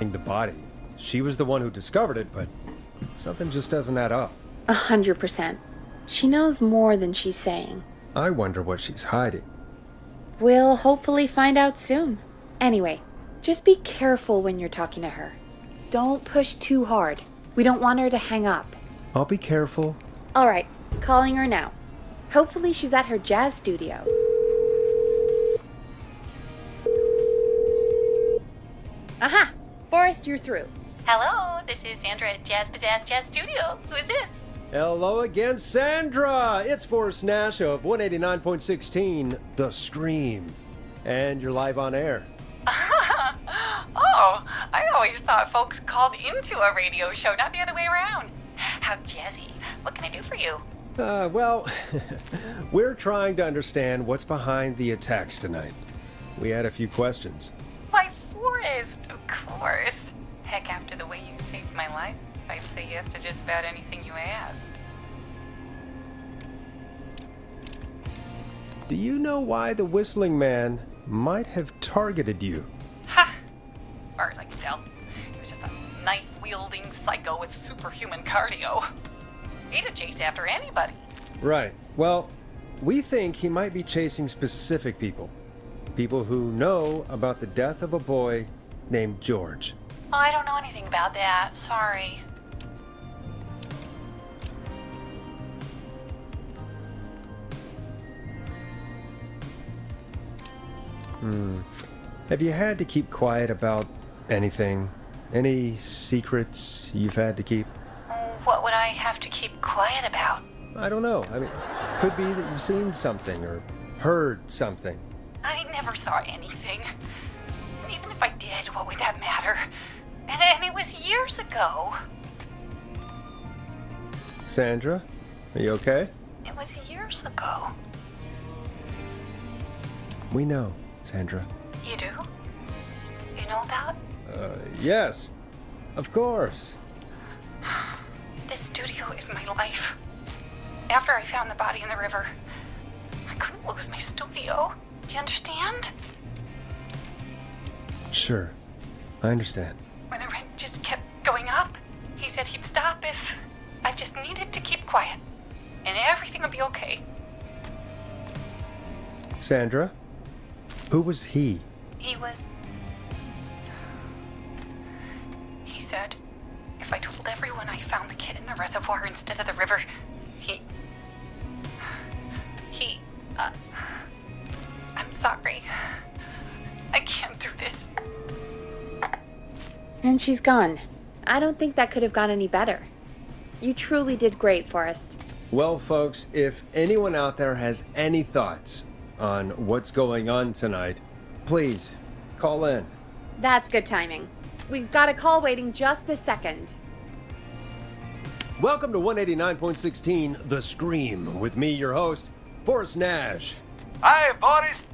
mentioning the body. She was the one who discovered it, but something just doesn't add up. 100%. She knows more than she's saying. I wonder what she's hiding. We'll hopefully find out soon. Anyway, just be careful when you're talking to her. Don't push too hard. We don't want her to hang up. I'll be careful. All right, calling her now. Hopefully she's at her jazz studio. Aha! Forrest, you're through. Hello, this is Sandra at Jazz Pizzazz Jazz Studio. Who is this? Hello again, Sandra! It's Forrest Nash of 189.16, The Scream. And you're live on air. Oh, I always thought folks called into a radio show, not the other way around. How jazzy. What can I do for you? Well, we're trying to understand what's behind the attacks tonight. We had a few questions. Why, Forrest, of course. Heck, after the way you saved my life, I'd say yes to just about anything you asked. Do you know why the Whistling Man might have targeted you? Ha! As far as I can tell, he was just a knife-wielding psycho with superhuman cardio. He'd have chased after anybody. Right. Well, we think he might be chasing specific people. People who know about the death of a boy named George. Oh, I don't know anything about that. Sorry. Have you had to keep quiet about anything? Any secrets you've had to keep? What would I have to keep quiet about? I don't know. I mean, could be that you've seen something or heard something. I never saw anything. And even if I did, what would that matter? And it was years ago. Sandra, are you okay? It was years ago. We know, Sandra. You do? You know that? Yes. Of course. This studio is my life. After I found the body in the river, I couldn't lose my studio. Do you understand? Sure. I understand. When the rent just kept going up, he said he'd stop if I just needed to keep quiet. And everything would be okay. Sandra? Who was he? He said if I told everyone I found the kid in the reservoir instead of the river, I'm sorry. I can't do this. And she's gone. I don't think that could have gone any better. You truly did great, Forrest. Well, folks, if anyone out there has any thoughts on what's going on tonight, please call in. That's good timing. We've got a call waiting just this second. Welcome to 189.16, The Scream, with me, your host, Forrest Nash. Hi, Boris.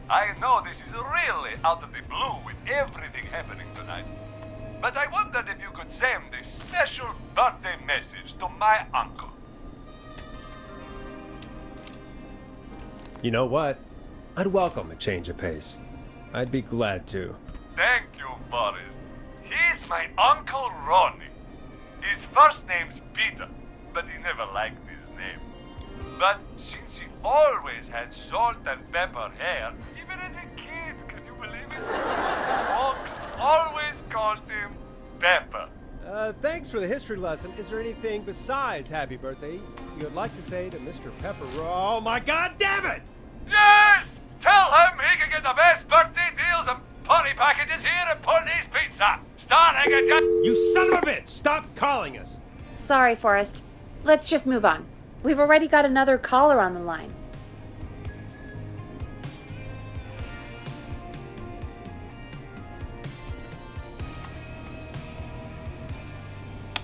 I know this is really out of the blue with everything happening tonight. But I wondered if you could send a special birthday message to my uncle. You know what? I'd welcome a change of pace. I'd be glad to. Thank you, Boris. He's my Uncle Ronnie. His first name's Peter, but he never liked his name. But since he always had salt and pepper hair, even as a kid, can you believe it? Folks always called him Pepper. Thanks for the history lesson. Is there anything besides happy birthday you'd like to say to Mr. Pepper? Oh my god damn it! Yes! Tell him he can get the best birthday deals and party packages here at Putney's Pizza. Starting at You son of a bitch! Stop calling us! Sorry, Forrest. Let's just move on. We've already got another caller on the line.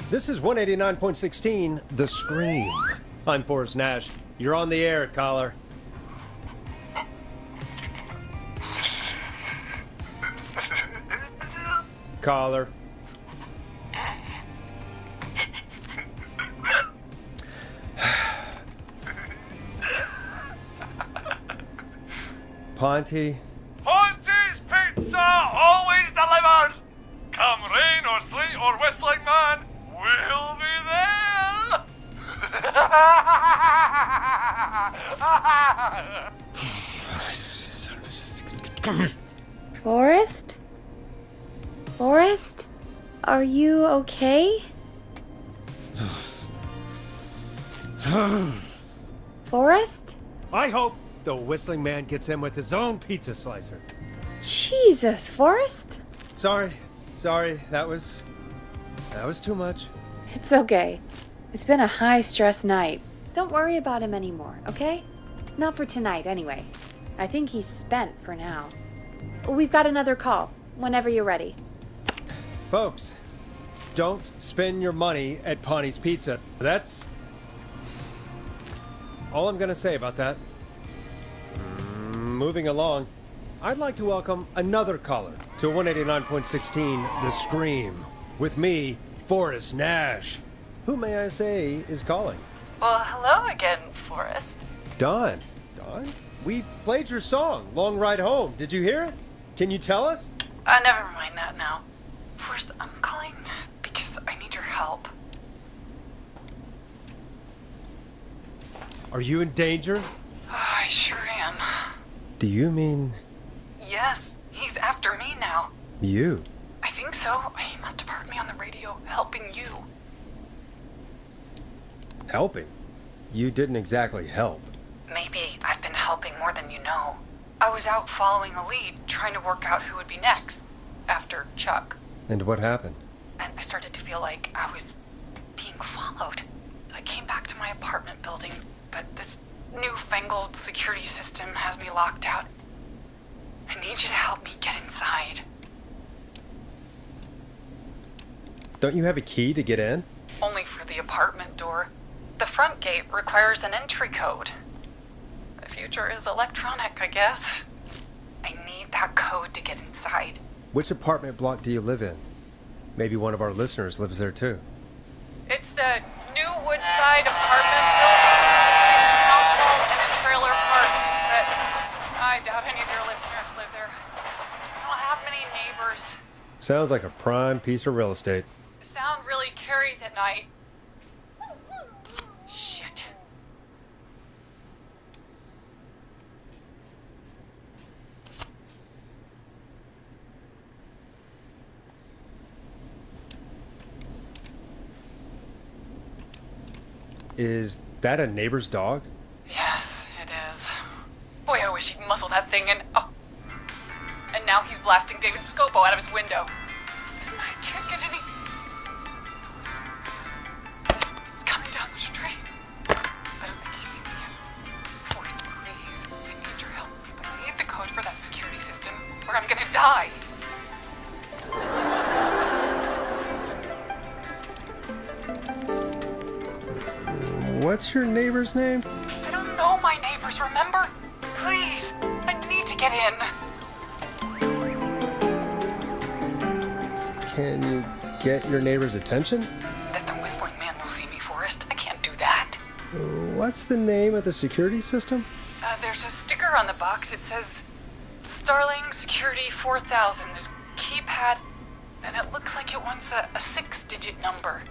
This is 189.16, The Scream. I'm Forrest Nash. You're on the air, caller. Caller. Ponty. Ponty's Pizza always delivers. Come rain or sleet or whistling man, we'll be there! Forrest? Forrest? Are you okay? Forrest? I hope the Whistling Man gets in with his own pizza slicer. Jesus, Forrest? Sorry, that was too much. It's okay. It's been a high-stress night. Don't worry about him anymore, okay? Not for tonight, anyway. I think he's spent for now. We've got another call, whenever you're ready. Folks, don't spend your money at Pawnee Pizza. That's all I'm gonna say about that. Moving along, I'd like to welcome another caller to 189.16 The Scream. With me, Forrest Nash. Who, may I say, is calling? Well, hello again, Forrest. Dawn. We played your song, Long Ride Home. Did you hear it? Can you tell us? Never mind that now. Forrest, I'm calling because I need your help. Are you in danger? I sure am. Do you mean Yes, he's after me now. you? I think so. He must have heard me on the radio helping you. Helping? You didn't exactly help. Maybe I've been helping more than you know. I was out following a lead, trying to work out who would be next, after Chuck. And what happened? And I started to feel like I was being followed. I came back to my apartment building, but this newfangled security system has me locked out. I need you to help me get inside. Don't you have a key to get in? Only for the apartment door. The front gate requires an entry code. The future is electronic, I guess. I need that code to get inside. Which apartment block do you live in? Maybe one of our listeners lives there too. It's the New Woodside apartment building between the town hall and the trailer park. But I doubt any of your listeners live there. I don't have many neighbors. Sounds like a prime piece of real estate. The sound really carries at night. Shit. Is that a neighbor's dog? Yes, it is. Boy, I wish he'd muzzle that thing and... Oh. And now he's blasting David Scopo out of his window. This night can't get any... He's coming down the street. I don't think he's seen me yet. Forrest, please. I need your help. I need the code for that security system, or I'm gonna die. What's your neighbor's name? I don't know my neighbors, remember? Please, I need to get in. Can you get your neighbor's attention? That the Whistling Man will see me, Forrest. I can't do that. What's the name of the security system? There's a sticker on the box. It says Starling Security 4000. There's a keypad, and it looks like it wants a 6-digit number.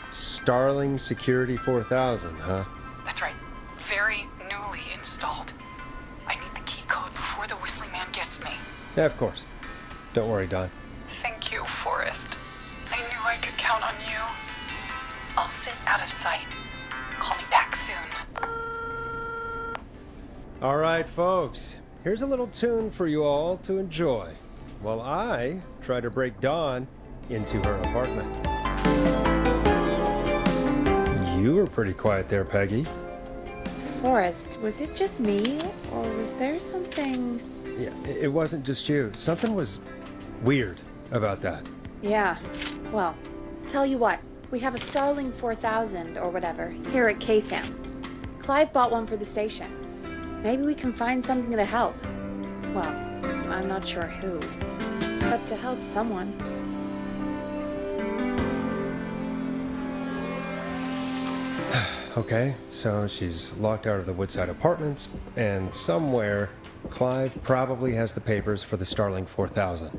Starling Security 4000, huh? That's right. Very newly installed. I need the key code before the Whistling Man gets me. Yeah, of course. Don't worry, Don. Thank you, Forrest. I knew I could count on you. I'll sit out of sight. Call me back soon. All right, folks. Here's a little tune for you all to enjoy while I try to break Dawn into her apartment. You were pretty quiet there, Peggy. Forrest, was it just me, or was there something... Yeah, it wasn't just you. Something was weird about that. Yeah, well, tell you what, we have a Starling 4000 or whatever here at KFAM. Clive bought one for the station. Maybe we can find something to help. Well, I'm not sure who, but to help someone. Okay, so she's locked out of the Woodside Apartments, and somewhere Clive probably has the papers for the Starling 4000.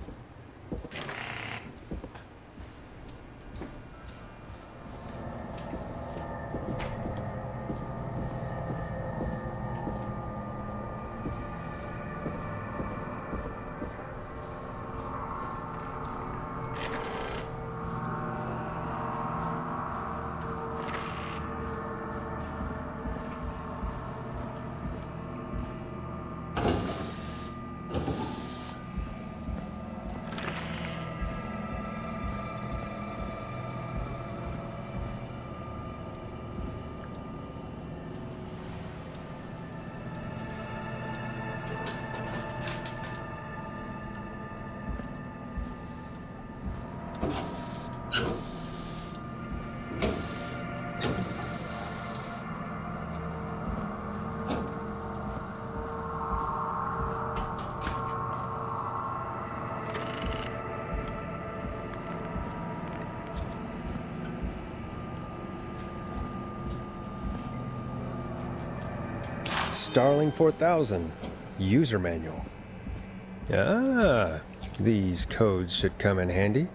Starling 4000 user manual. Ah, these codes should come in handy.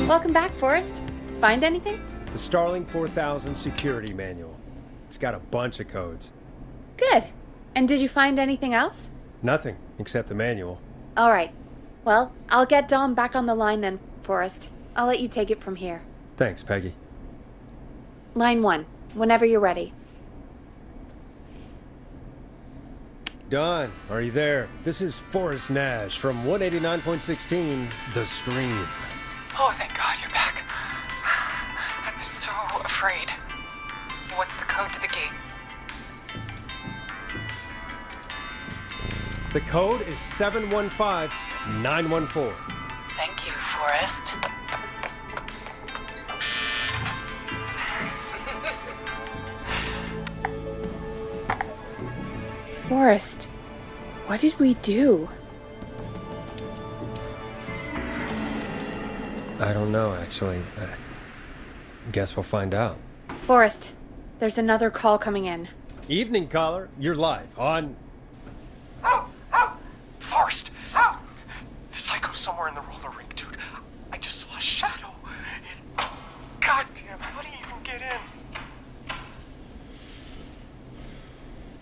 Welcome back, Forrest. Find anything? The Starling 4000 security manual. It's got a bunch of codes. Good. And did you find anything else? Nothing except the manual. All right. Well, I'll get Dom back on the line then, Forrest. I'll let you take it from here. Thanks, Peggy. Line 1, whenever you're ready. Don, are you there? This is Forrest Nash from 189.16 The Scream. Oh, thank God you're back. I've been so afraid. What's the code to the gate? The code is 715914. Thank you, Forrest. Forrest, what did we do? I don't know, actually. Guess we'll find out. Forrest, there's another call coming in. Evening, caller. You're live on... Forrest! The psycho's somewhere in the roller rink, dude. I just saw a shadow. God damn, how do you even get in?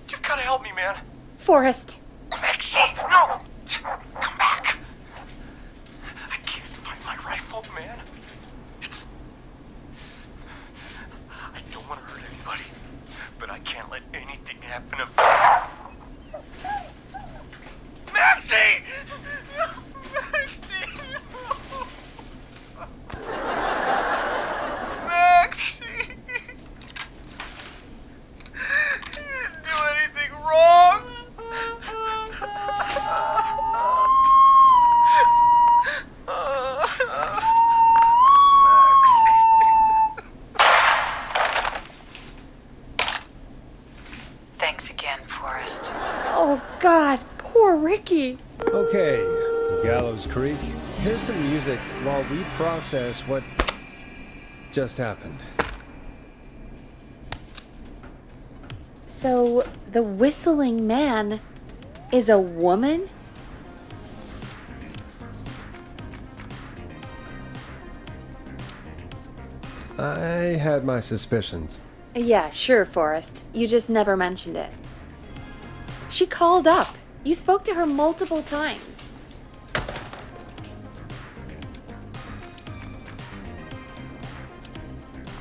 You've gotta help me, man. Forrest. Maxie, no! Come back! I can't find my rifle, man. It's... I don't want to hurt anybody, but I can't let anything happen to... Maxie! Maxie! Maxie! You didn't do anything wrong! Thanks again, Forrest. Oh, God, poor Ricky. Okay, Gallows Creek. Here's some music while we process what just happened. So, the whistling man is a woman? I had my suspicions. Yeah, sure, Forrest. You just never mentioned it. She called up. You spoke to her multiple times.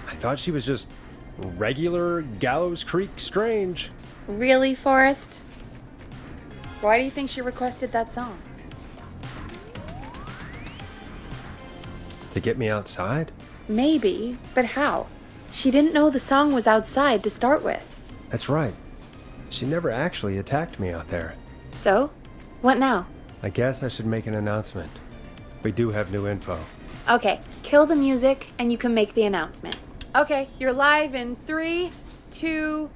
I thought she was just regular Gallows Creek Strange. Really, Forrest? Why do you think she requested that song? To get me outside? Maybe, but how? She didn't know the song was outside to start with. That's right. She never actually attacked me out there. So? What now? I guess I should make an announcement. We do have new info. Okay, kill the music and you can make the announcement. Okay, you're live in 3, 2...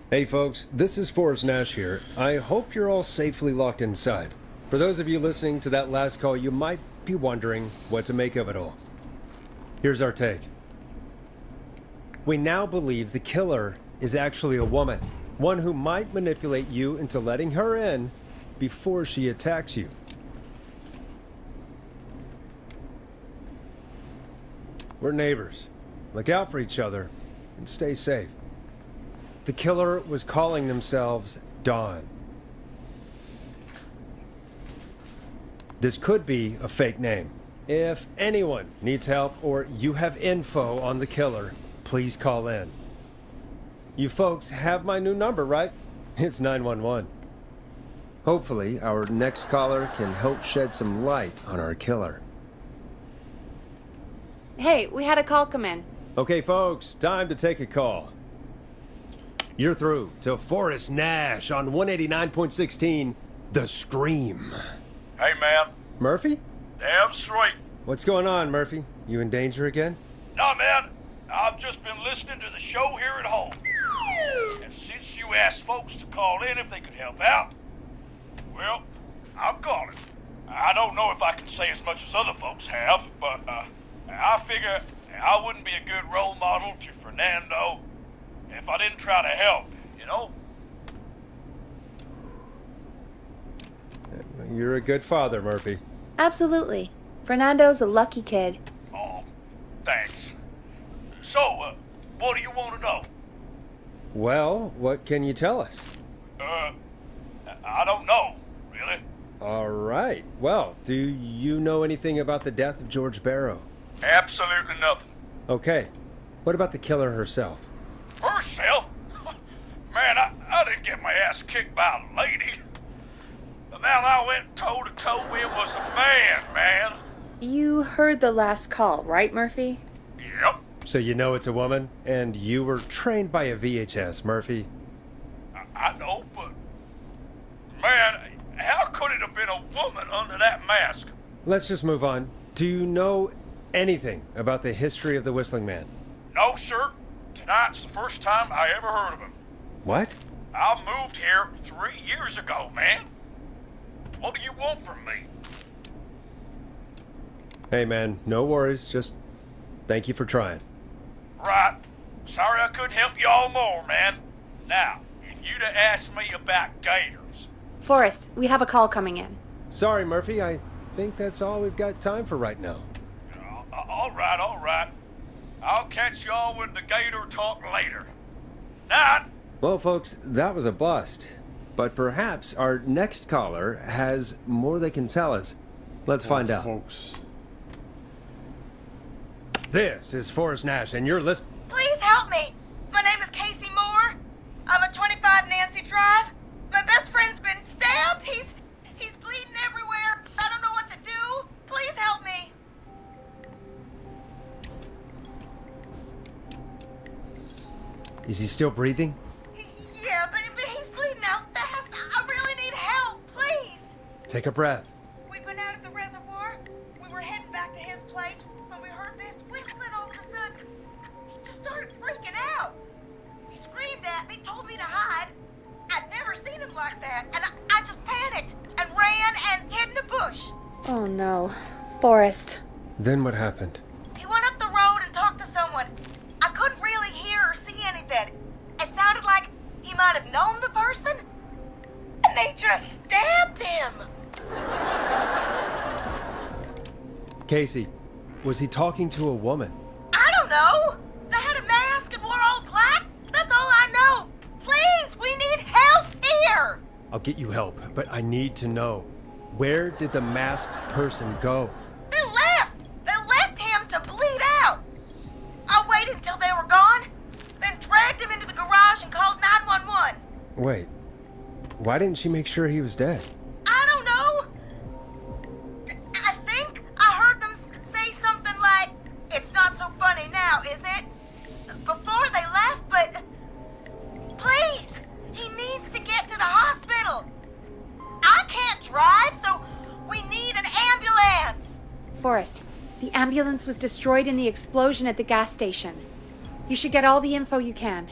Hey folks, this is Forrest Nash here. I hope you're all safely locked inside. For those of you listening to that last call, you might be wondering what to make of it all. Here's our take. We now believe the killer is actually a woman. One who might manipulate you into letting her in before she attacks you. We're neighbors. Look out for each other and stay safe. The killer was calling themselves Dawn. This could be a fake name. If anyone needs help or you have info on the killer, please call in. You folks have my new number, right? It's 911. Hopefully, our next caller can help shed some light on our killer. Hey, we had a call come in. Okay, folks, time to take a call. You're through to Forrest Nash on 189.16, The Scream. Hey, man. Murphy? Damn straight. What's going on, Murphy? You in danger again? Nah, man. I've just been listening to the show here at home. And since you asked folks to call in if they could help out, well, I'm calling. I don't know if I can say as much as other folks have, but I figure I wouldn't be a good role model to Fernando if I didn't try to help, you know? You're a good father, Murphy. Absolutely. Fernando's a lucky kid. Oh, thanks. So, what do you want to know? Well, what can you tell us? I don't know, really. All right. Well, do you know anything about the death of George Barrow? Absolutely nothing. Okay. What about the killer herself? Herself? Man, I didn't get my ass kicked by a lady. The man I went toe-to-toe with was a man. You heard the last call, right, Murphy? Yep. So you know it's a woman, and you were trained by a VHS, Murphy. I know, but... Man, how could it have been a woman under that mask? Let's just move on. Do you know anything about the history of the Whistling Man? No, sir. Tonight's the first time I ever heard of him. What? I moved here 3 years ago, man. What do you want from me? Hey, man, no worries. Just thank you for trying. Right. Sorry I couldn't help y'all more, man. Now, if you'd have asked me about gators... Forrest, we have a call coming in. Sorry, Murphy. I think that's all we've got time for right now. All right. I'll catch y'all with the gator talk later. Night. Well, folks, that was a bust. But perhaps our next caller has more they can tell us. Let's find out. Folks. This is Forrest Nash, and you're listening. Please help me. My name is Casey Moore. I'm at 25 Nancy Drive. My best friend's been stabbed. He's bleeding everywhere. I don't know what to do. Please help me. Is he still breathing? Yeah, but he's bleeding out fast. I really need help. Please. Take a breath. We'd been out at the reservoir. We were heading back to his place when we heard this whistling all of a sudden. He just started freaking out. He screamed at me, told me to hide. I'd never seen him like that, and I just panicked and ran and hid in a bush. Oh no. Forrest. Then what happened? He went up the road and talked to someone. I couldn't really hear or see anything. It sounded like he might have known the person, and they just stabbed him. Casey, was he talking to a woman? I don't know. I'll get you help, but I need to know. Where did the masked person go? They left! They left him to bleed out! I waited until they were gone, then dragged him into the garage and called 911. Wait, why didn't she make sure he was dead? I don't know. I think I heard them say something like, "It's not so funny now, is it?" before they left, but please, he needs to get to the hospital. I can't drive, so we need an ambulance. Forrest, the ambulance was destroyed in the explosion at the gas station. You should get all the info you can.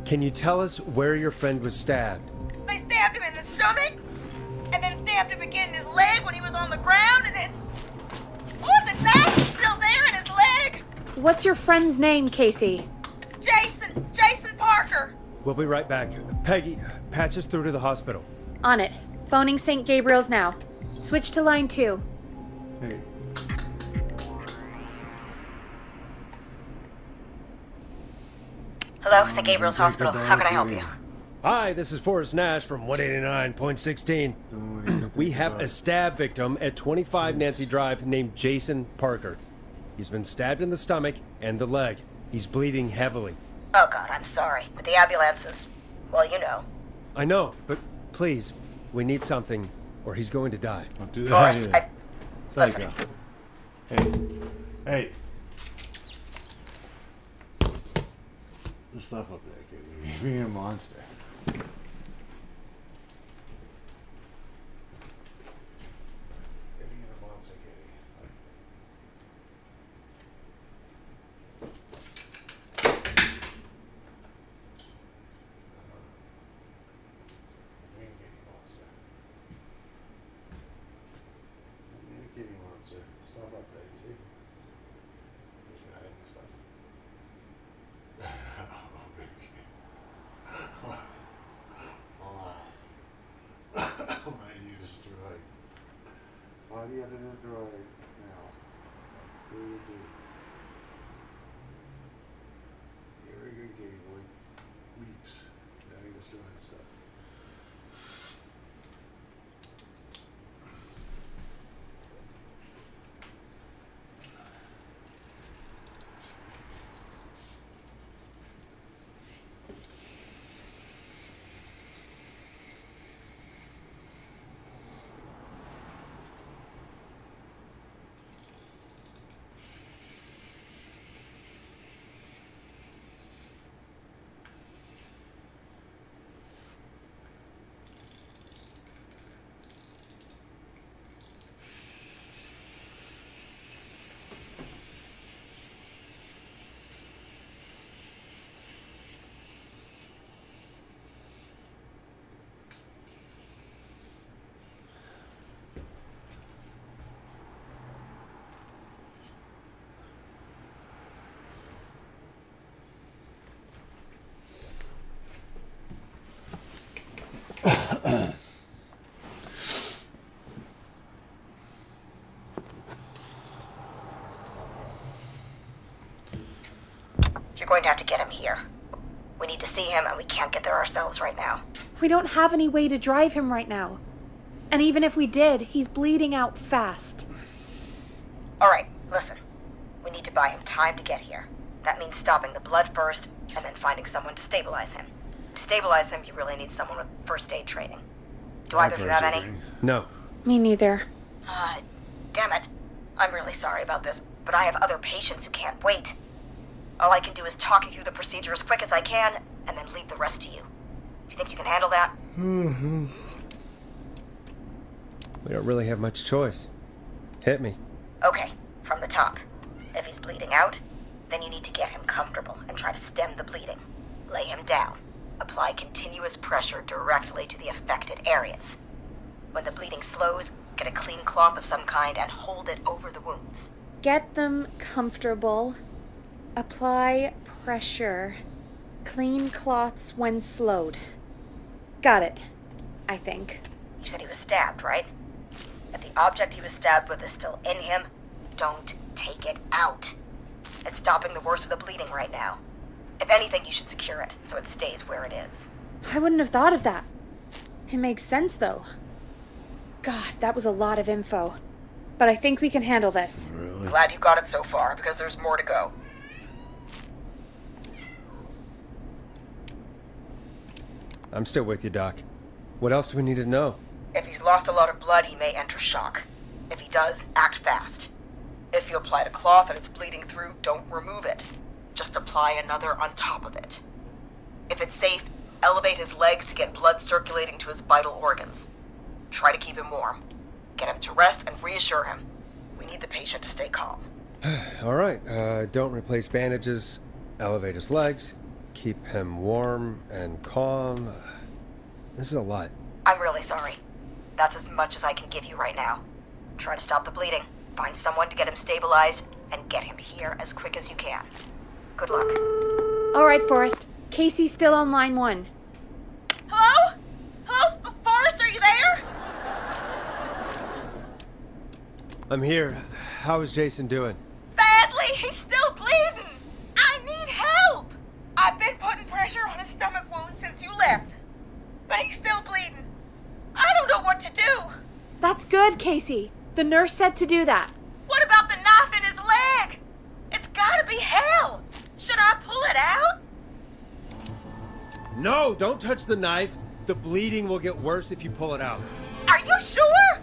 Can you tell us where your friend was stabbed? They stabbed him in the stomach, and then stabbed him again in his leg when he was on the ground, and it's... Oh, the knife is still there in his leg! What's your friend's name, Casey? It's Jason Parker. We'll be right back. Peggy, patch us through to the hospital. On it. Phoning St. Gabriel's now. Switch to line 2. Hey. Hello, St. Gabriel's Hospital. How can I help you? Hi, this is Forrest Nash from 189.16. We have a stab victim at 25 Nancy Drive named Jason Parker. He's been stabbed in the stomach and the leg. He's bleeding heavily. Oh, God, I'm sorry. But the ambulance is... well, you know. I know, but please, we need something, or he's going to die. Don't do that. Forrest, either. Listen. Hey. The stuff up there, Kitty. You're being a monster. You're being a monster, Kitty. You're being a kitty monster. You're being a kitty monster. Stuff up there, you see? You're hiding the stuff. Why do you destroy? Why do you have to destroy now? What do you do? You're a good kitty boy. Weeks. Now you're destroying stuff. You're going to have to get him here. We need to see him, and we can't get there ourselves right now. We don't have any way to drive him right now. And even if we did, he's bleeding out fast. All right, listen. We need to buy him time to get here. That means stopping the blood first, and then finding someone to stabilize him. To stabilize him, you really need someone with first aid training. Do either of you have any? No. Me neither. Damn it. I'm really sorry about this, but I have other patients who can't wait. All I can do is talk you through the procedure as quick as I can, and then leave the rest to you. You think you can handle that? We don't really have much choice. Hit me. Okay, from the top. If he's bleeding out, then you need to get him comfortable and try to stem the bleeding. Lay him down. Apply continuous pressure directly to the affected areas. When the bleeding slows, get a clean cloth of some kind and hold it over the wounds. Get them comfortable. Apply pressure. Clean cloths when slowed. Got it, I think. You said he was stabbed, right? If the object he was stabbed with is still in him, don't take it out. It's stopping the worst of the bleeding right now. If anything, you should secure it so it stays where it is. I wouldn't have thought of that. It makes sense, though. God, that was a lot of info. But I think we can handle this. Really? Glad you got it so far, because there's more to go. I'm still with you, Doc. What else do we need to know? If he's lost a lot of blood, he may enter shock. If he does, act fast. If you applied a cloth and it's bleeding through, don't remove it. Just apply another on top of it. If it's safe, elevate his legs to get blood circulating to his vital organs. Try to keep him warm. Get him to rest and reassure him. We need the patient to stay calm. All right, don't replace bandages, elevate his legs, keep him warm and calm. This is a lot. I'm really sorry. That's as much as I can give you right now. Try to stop the bleeding, find someone to get him stabilized, and get him here as quick as you can. Good luck. All right, Forrest. Casey's still on line 1. Hello? Hello? Forrest, are you there? I'm here. How is Jason doing? Badly. He's still bleeding. I need help. I've been putting pressure on his stomach wound since you left. But he's still bleeding. I don't know what to do. That's good, Casey. The nurse said to do that. What about the knife in his leg? It's gotta be hell. Should I pull it out? No, don't touch the knife. The bleeding will get worse if you pull it out. Are you sure?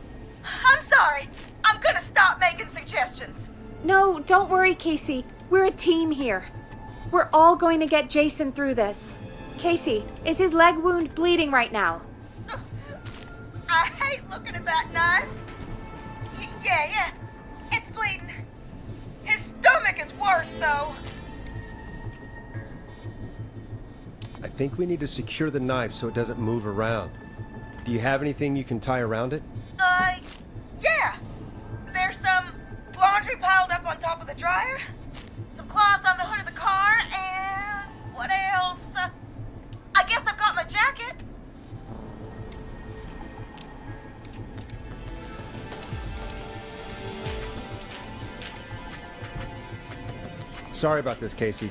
I'm sorry. I'm gonna stop making suggestions. No, don't worry, Casey. We're a team here. We're all going to get Jason through this. Casey, is his leg wound bleeding right now? I hate looking at that knife. Yeah. It's bleeding. His stomach is worse, though. I think we need to secure the knife so it doesn't move around. Do you have anything you can tie around it? Yeah. There's some laundry piled up on top of the dryer, some cloths on the hood of the car, and what else? I guess I've got my jacket. Sorry about this, Casey.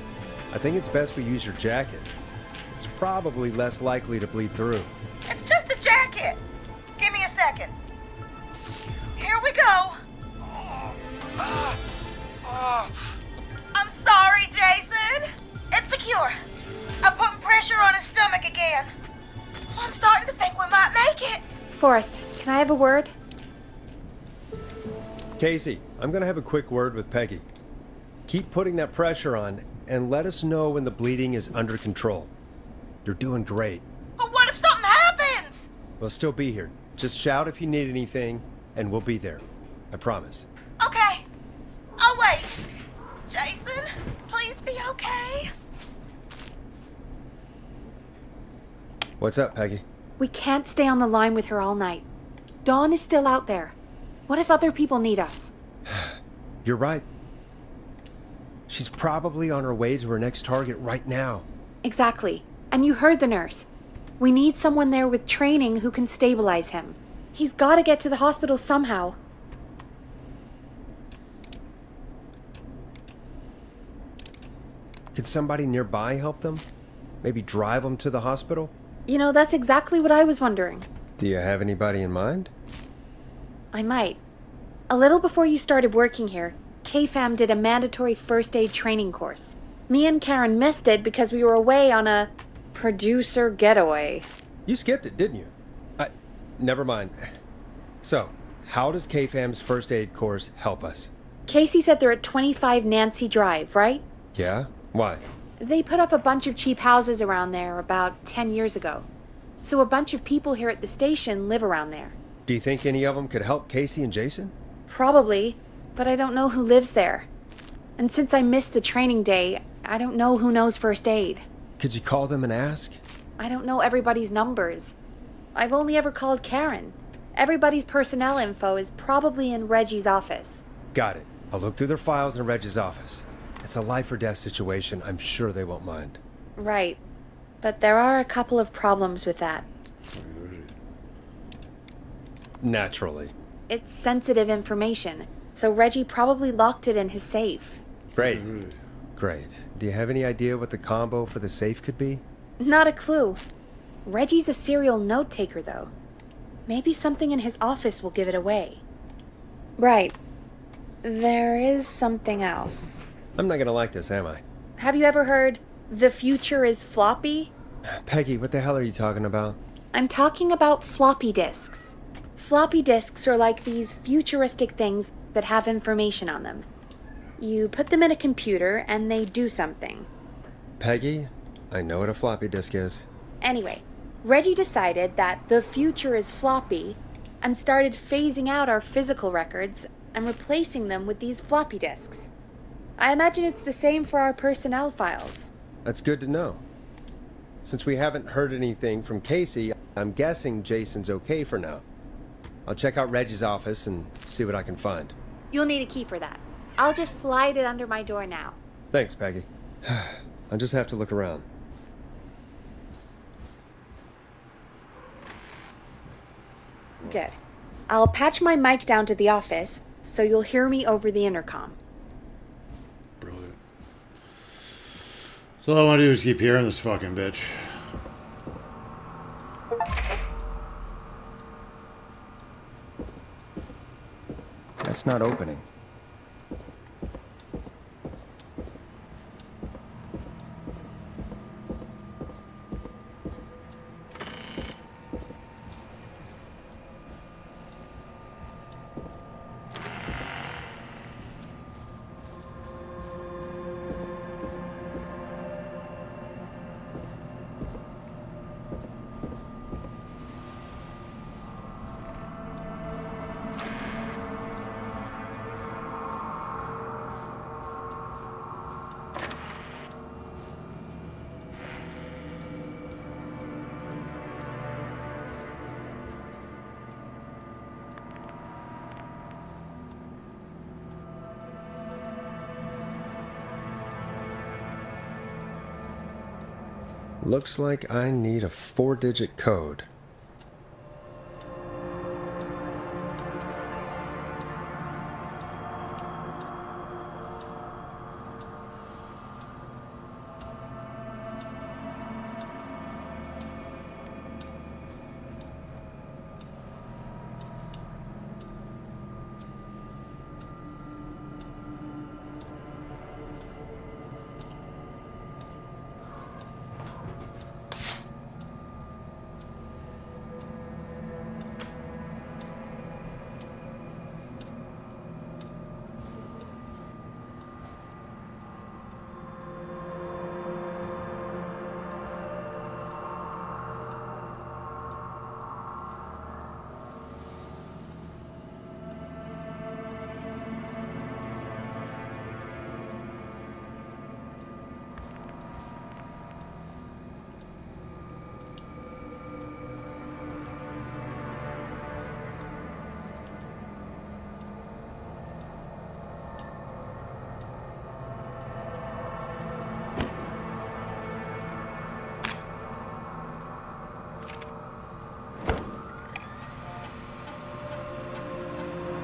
I think it's best we use your jacket. It's probably less likely to bleed through. It's just a jacket. Give me a second. Here we go. I'm sorry, Jason. It's secure. I'm putting pressure on his stomach again. I'm starting to think we might make it. Forrest, can I have a word? Casey, I'm gonna have a quick word with Peggy. Keep putting that pressure on and let us know when the bleeding is under control. You're doing great. But what if something happens? We'll still be here. Just shout if you need anything, and we'll be there. I promise. Okay. I'll wait. Jason, please be okay. What's up, Peggy? We can't stay on the line with her all night. Dawn is still out there. What if other people need us? You're right. She's probably on her way to her next target right now. Exactly. And you heard the nurse. We need someone there with training who can stabilize him. He's got to get to the hospital somehow. Could somebody nearby help them? Maybe drive them to the hospital? You know, that's exactly what I was wondering. Do you have anybody in mind? I might. A little before you started working here, KFAM did a mandatory first aid training course. Me and Karen missed it because we were away on a producer getaway. You skipped it, didn't you? Never mind. So, how does KFAM's first aid course help us? Casey said they're at 25 Nancy Drive, right? Yeah? Why? They put up a bunch of cheap houses around there about 10 years ago. So a bunch of people here at the station live around there. Do you think any of them could help Casey and Jason? Probably, but I don't know who lives there. And since I missed the training day, I don't know who knows first aid. Could you call them and ask? I don't know everybody's numbers. I've only ever called Karen. Everybody's personnel info is probably in Reggie's office. Got it. I'll look through their files in Reggie's office. It's a life or death situation. I'm sure they won't mind. Right. But there are a couple of problems with that. Naturally. It's sensitive information, so Reggie probably locked it in his safe. Great. Great. Do you have any idea what the combo for the safe could be? Not a clue. Reggie's a serial note taker, though. Maybe something in his office will give it away. Right. There is something else. I'm not gonna like this, am I? Have you ever heard, the future is floppy? Peggy, what the hell are you talking about? I'm talking about floppy disks. Floppy disks are like these futuristic things that have information on them. You put them in a computer and they do something. Peggy, I know what a floppy disk is. Anyway, Reggie decided that the future is floppy and started phasing out our physical records and replacing them with these floppy disks. I imagine it's the same for our personnel files. That's good to know. Since we haven't heard anything from Casey, I'm guessing Jason's okay for now. I'll check out Reggie's office and see what I can find. You'll need a key for that. I'll just slide it under my door now. Thanks, Peggy. I'll just have to look around. Good. I'll patch my mic down to the office, so you'll hear me over the intercom. Brilliant. So all I want to do is keep hearing this fucking bitch. That's not opening. Looks like I need a 4-digit code.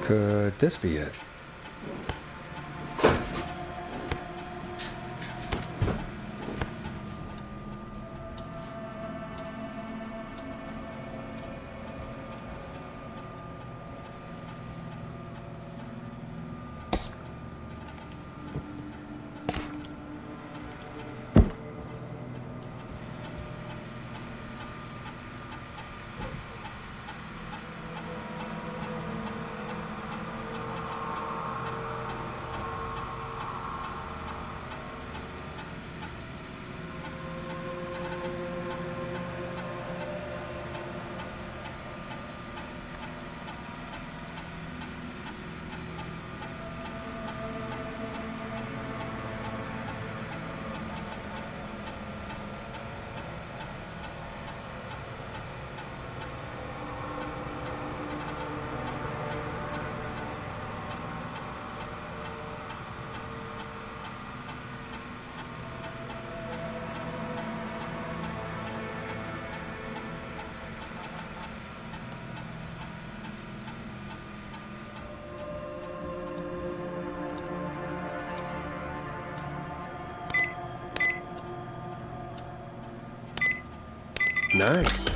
Could this be it? Nice.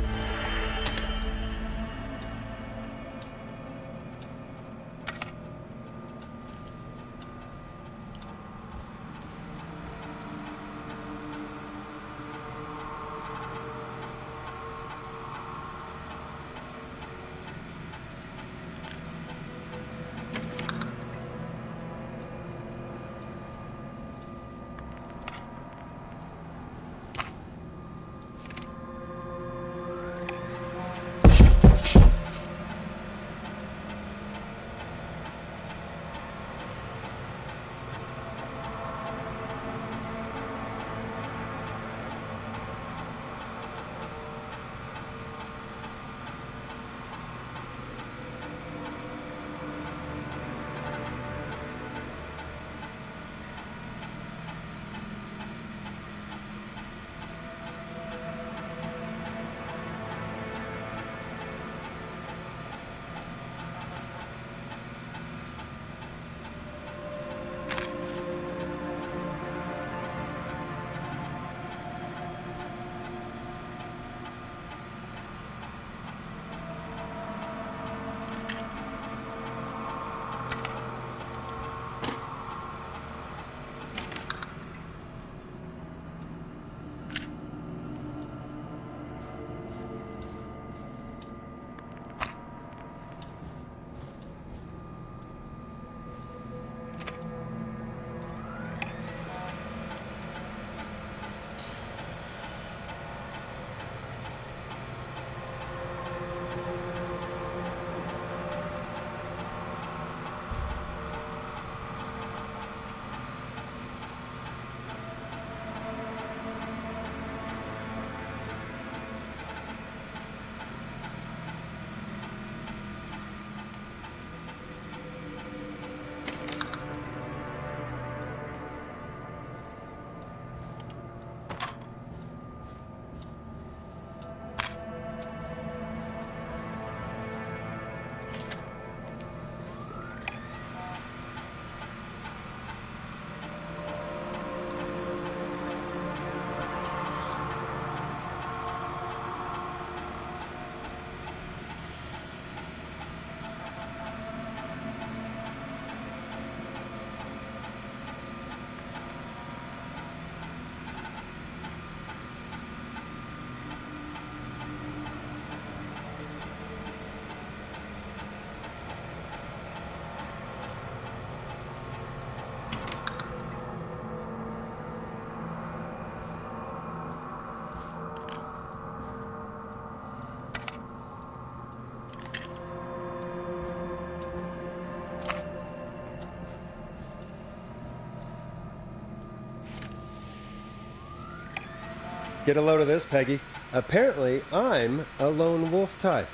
Get a load of this, Peggy. Apparently, I'm a lone wolf type.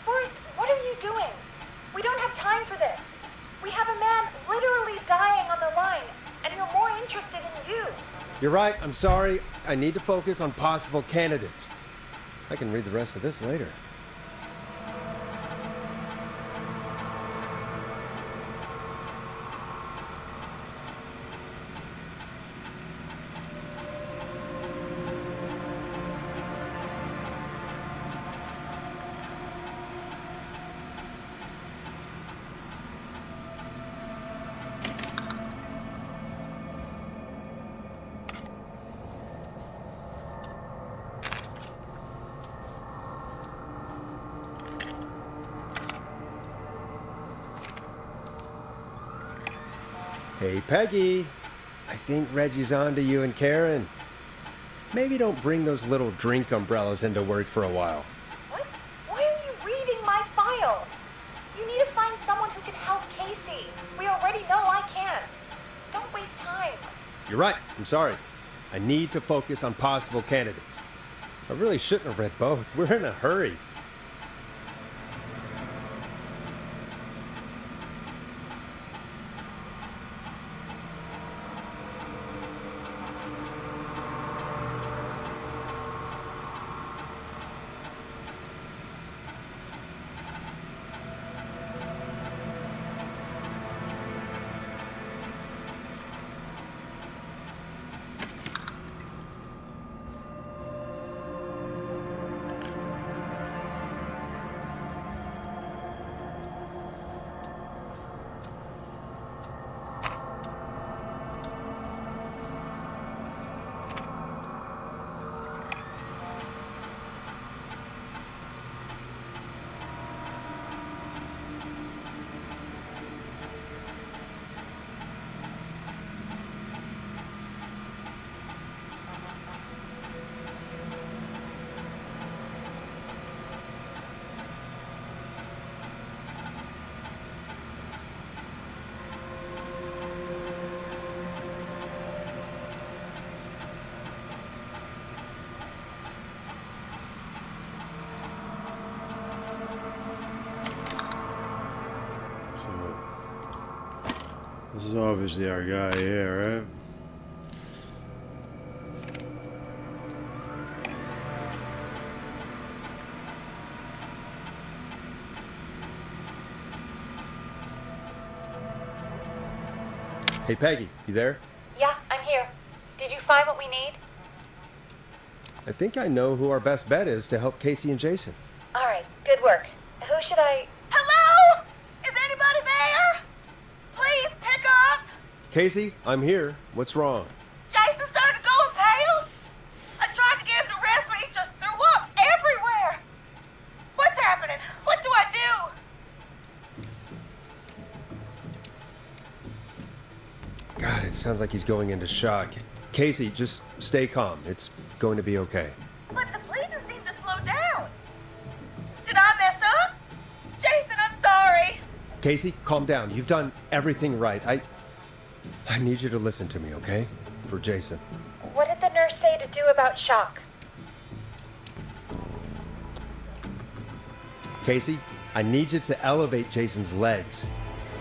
Forrest, what are you doing? We don't have time for this. We have a man literally dying on the line, and you're more interested in you. You're right, I'm sorry. I need to focus on possible candidates. I can read the rest of this later. Hey, Peggy. I think Reggie's on to you and Karen. Maybe don't bring those little drink umbrellas into work for a while. What? Why are you reading my file? You need to find someone who can help Casey. We already know I can't. Don't waste time. You're right. I'm sorry. I need to focus on possible candidates. I really shouldn't have read both. We're in a hurry. This is obviously our guy here, right? Hey, Peggy, you there? Yeah, I'm here. Did you find what we need? I think I know who our best bet is to help Casey and Jason. All right, good work. Who should I... Hello? Is anybody there? Please pick up. Casey, I'm here. What's wrong? Jason started going pale. I tried to get him to rest, but he just threw up everywhere. What's happening? What do I do? God, it sounds like he's going into shock. Casey, just stay calm. It's going to be okay. But the bleeding seemed to slow down. Did I mess up? Jason, I'm sorry. Casey, calm down. You've done everything right. I need you to listen to me, okay? For Jason. What did the nurse say to do about shock? Casey, I need you to elevate Jason's legs.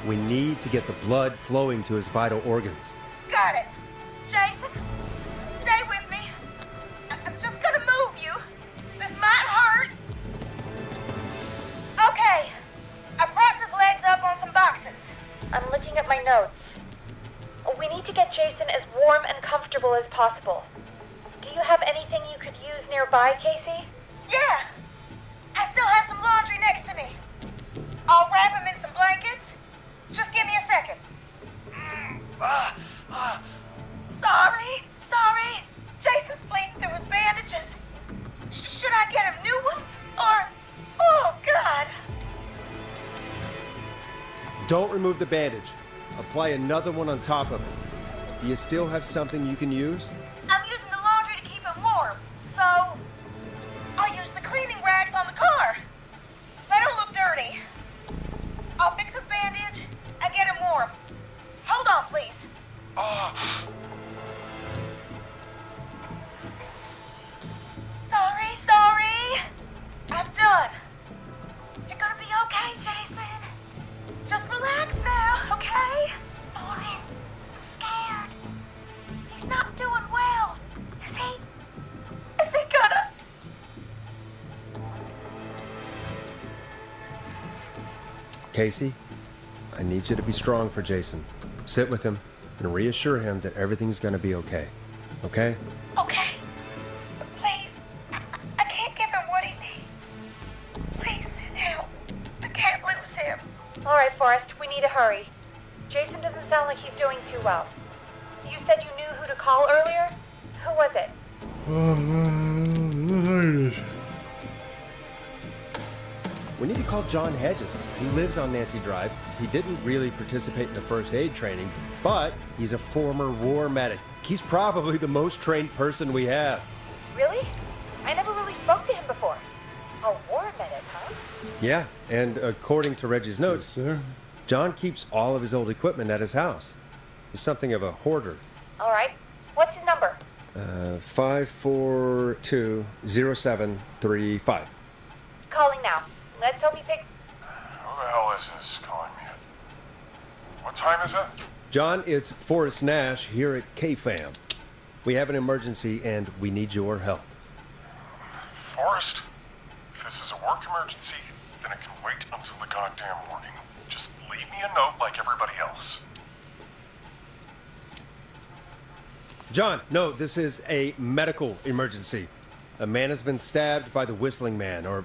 We need to get the blood flowing to his vital organs. Got it. Jason, stay with me. I'm just gonna move you. This might hurt. Okay. I propped his legs up on some boxes. I'm looking at my notes. We need to get Jason as warm and comfortable as possible. Do you have anything you could use nearby, Casey? Yeah. I still have some laundry next to me. I'll wrap him in some blankets. Just give me a second. Sorry. Jason's bleeding through his bandages. Should I get him new ones? Or... Oh, God. Don't remove the bandage. Apply another one on top of it. Do you still have something you can use? I'm using the laundry to keep him warm. So... I'll use the cleaning rags on the car. They don't look dirty. I'll fix his bandage and get him warm. Hold on, please. Sorry. I'm done. You're gonna be okay, Jason. Just relax now, okay? Oh, I'm scared. He's not doing well. Is he gonna... Casey, I need you to be strong for Jason. Sit with him and reassure him that everything's gonna be okay. Okay? Okay. Please. I can't give him what he needs. Please, help. I can't lose him. All right, Forrest, we need to hurry. Jason doesn't sound like he's doing too well. You said you knew who to call earlier? Who was it? We need to call John Hedges. He lives on Nancy Drive. He didn't really participate in the first aid training, but he's a former war medic. He's probably the most trained person we have. Really? I never really spoke to him before. A war medic, huh? Yeah, and according to Reggie's notes, Sir? John keeps all of his old equipment at his house. He's something of a hoarder. All right. What's his number? 5420735. Calling now. Let's hope he picks... Who the hell is this calling me? What time is it? John, it's Forrest Nash here at KFAM. We have an emergency and we need your help. Forrest? If this is a work emergency, then it can wait until the goddamn morning. Just leave me a note like everybody else. John, no, this is a medical emergency. A man has been stabbed by the Whistling Man, or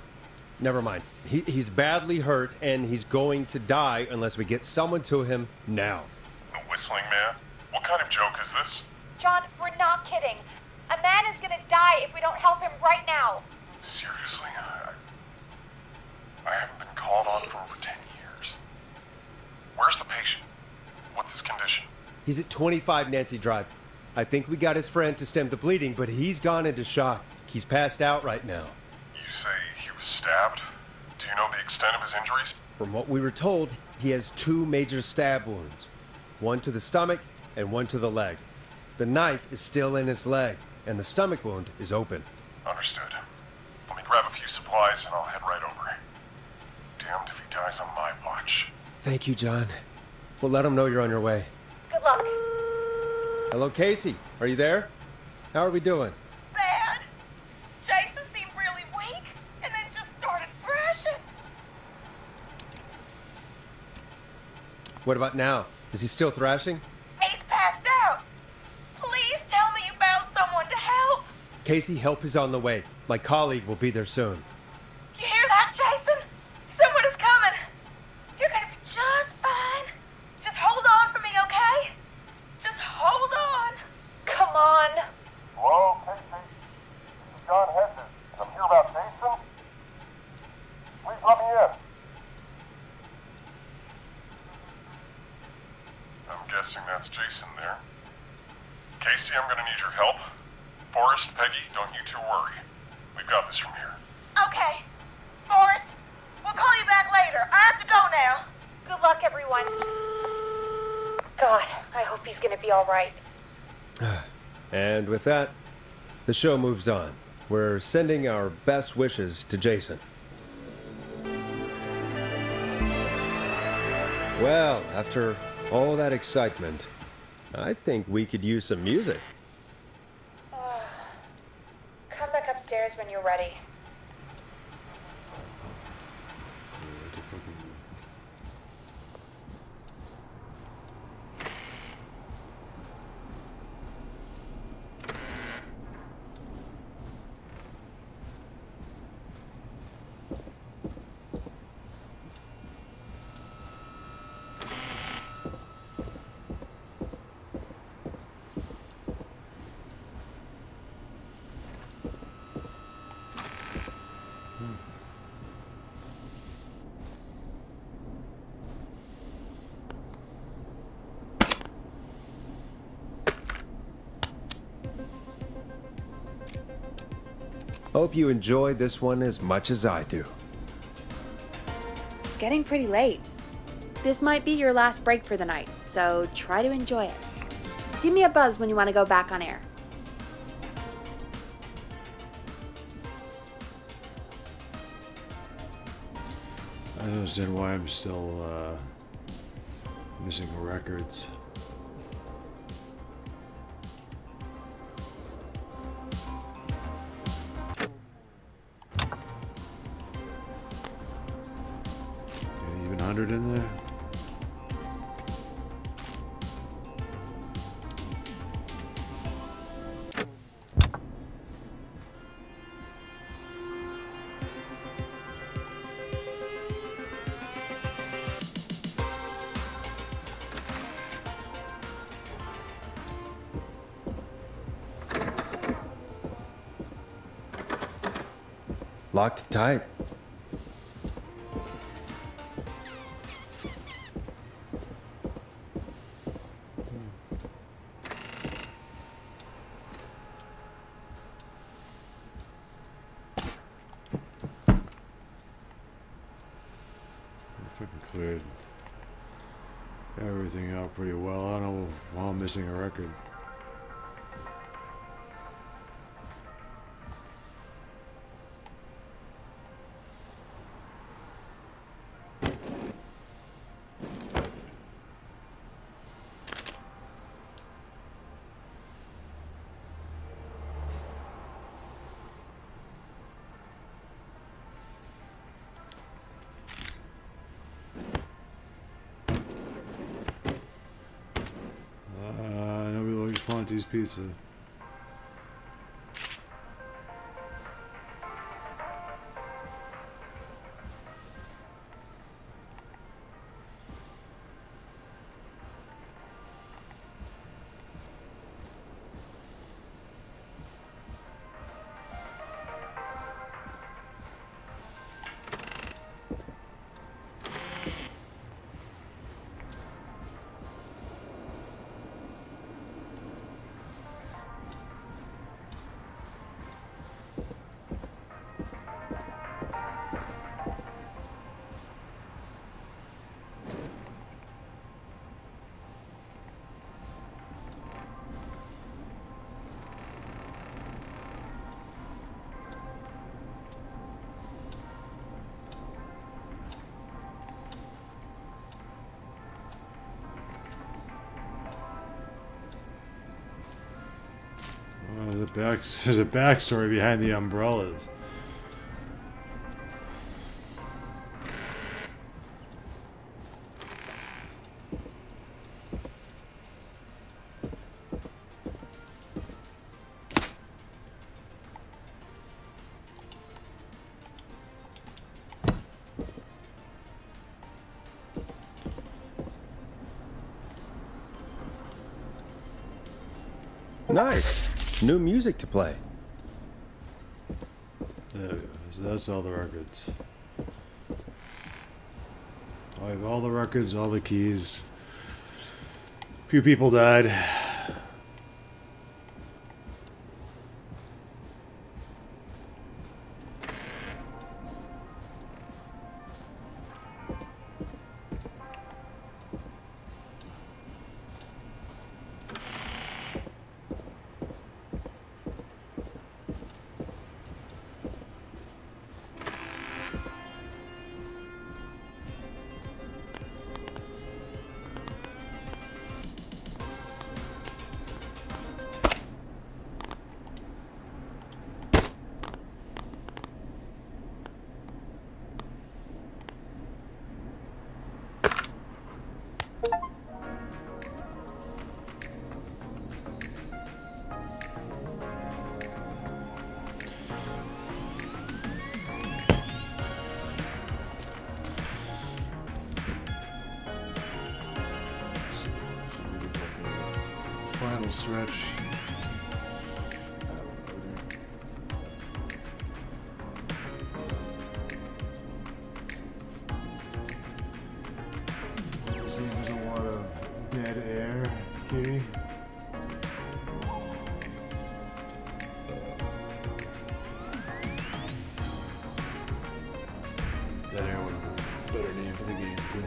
never mind. He's badly hurt and he's going to die unless we get someone to him now. The Whistling Man? What kind of joke is this? John, we're not kidding. A man is gonna die if we don't help him right now. Seriously? I haven't been called on for over 10 years. Where's the patient? What's his condition? He's at 25 Nancy Drive. I think we got his friend to stem the bleeding, but he's gone into shock. He's passed out right now. You say he was stabbed? Do you know the extent of his injuries? From what we were told, he has 2 major stab wounds. One to the stomach and one to the leg. The knife is still in his leg, and the stomach wound is open. Understood. Let me grab a few supplies and I'll head right over. Damned if he dies on my watch. Thank you, John. We'll let him know you're on your way. Hello, Casey. Are you there? How are we doing? Bad. Jason seemed really weak and then just started thrashing. What about now? Is he still thrashing? He's passed out. Please tell me you found someone to help. Casey, help is on the way. My colleague will be there soon. You hear that, Jason? Someone is coming. You're gonna be just fine. Just hold on for me, okay? Just hold on. Come on. Hello, Casey. This is John Hedges. I'm here about Jason. Please let me in. I'm guessing that's Jason there. Casey, I'm gonna need your help. Forrest, Peggy, don't you two worry. We've got this from here. Okay. Forrest, we'll call you back later. I have to go now. Good luck, everyone. God, I hope he's gonna be all right. And with that, the show moves on. We're sending our best wishes to Jason. Well, after all that excitement, I think we could use some music. Come back upstairs when you're ready. Hope you enjoyed this one as much as I do. It's getting pretty late. This might be your last break for the night, so try to enjoy it. Give me a buzz when you want to go back on air. I don't understand why I'm still missing records. Even 100 in there? Locked tight. Fucking cleared everything out pretty well. I don't know why I'm missing a record. Nobody likes Ponte's pizza. There's a backstory behind the umbrellas. Nice. New music to play. There we go. So that's all the records. I have all the records, all the keys. A few people died. Final stretch. There's a lot of dead air, Kitty. Dead air would have been a better name for the game, too.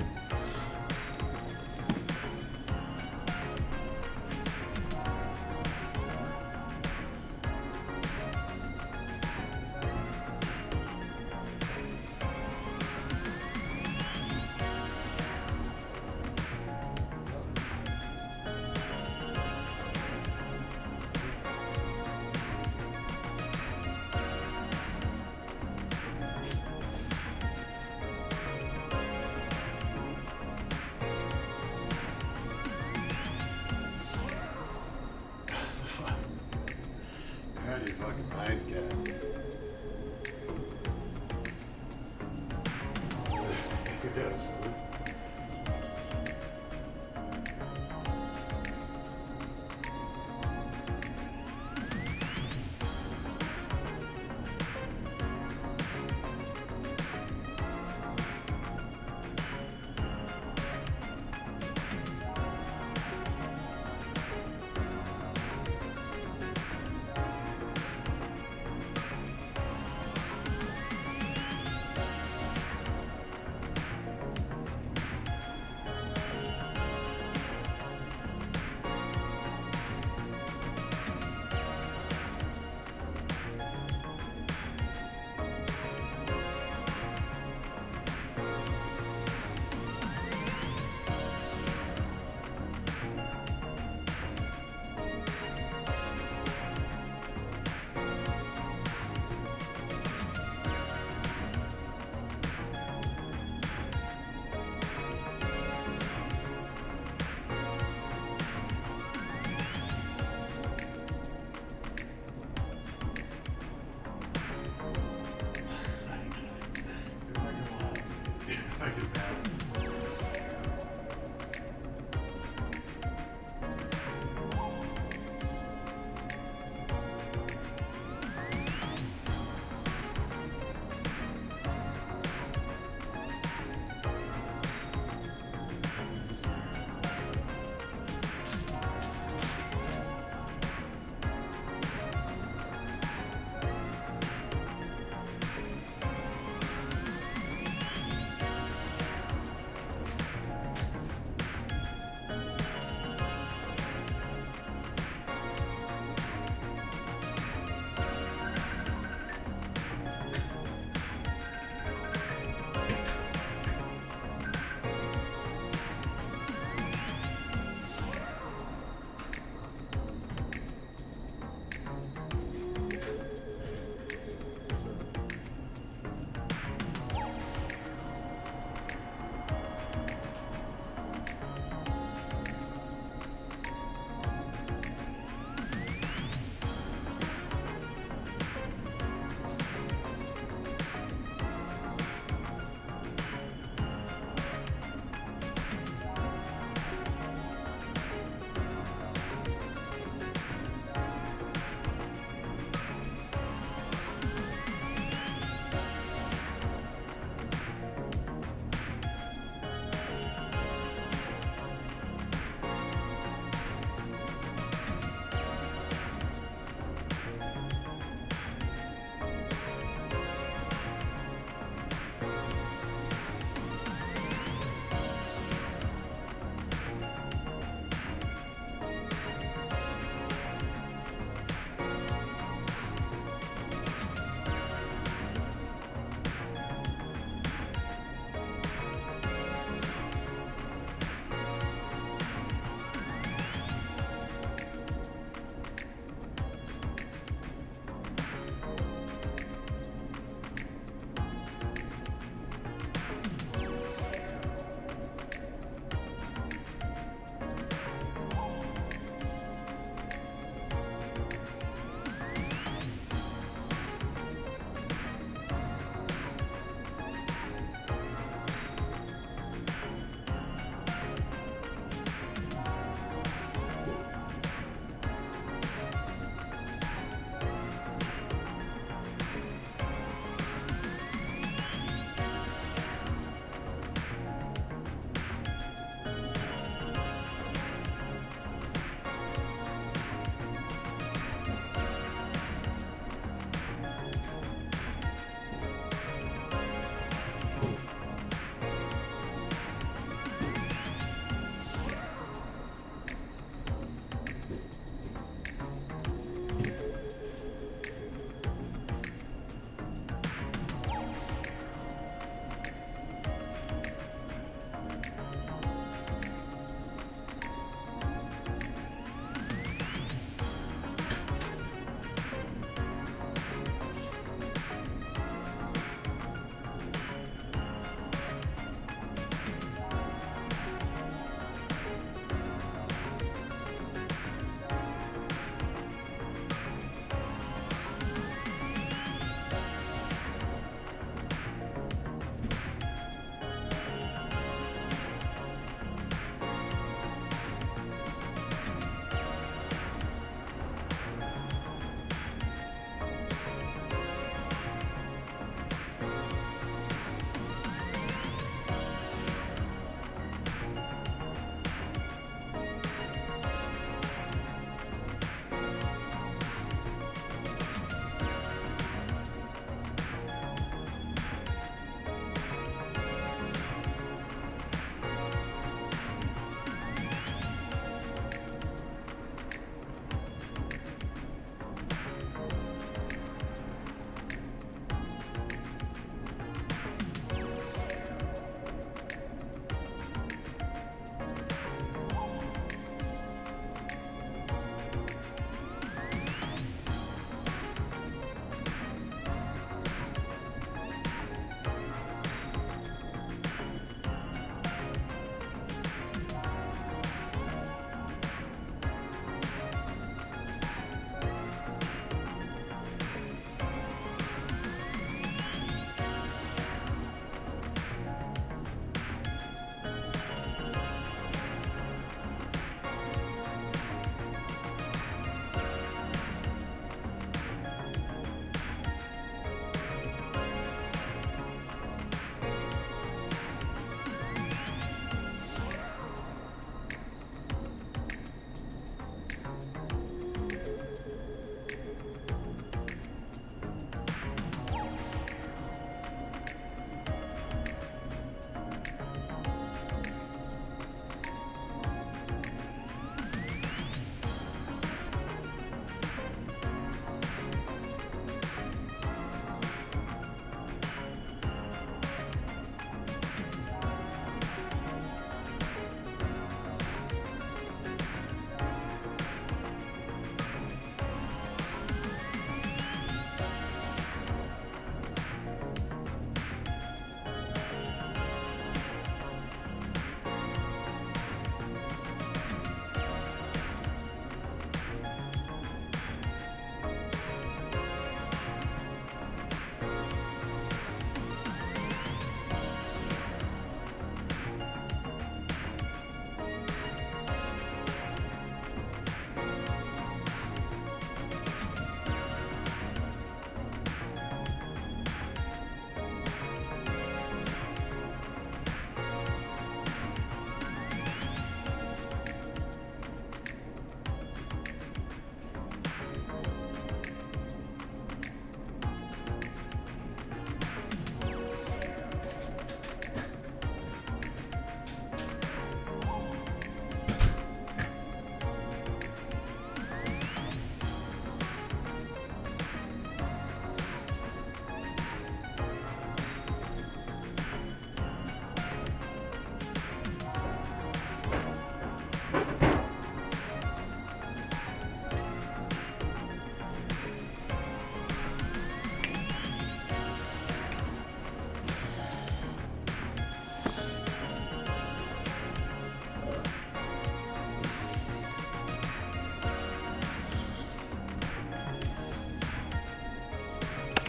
How do you fucking mind, cat? Yes.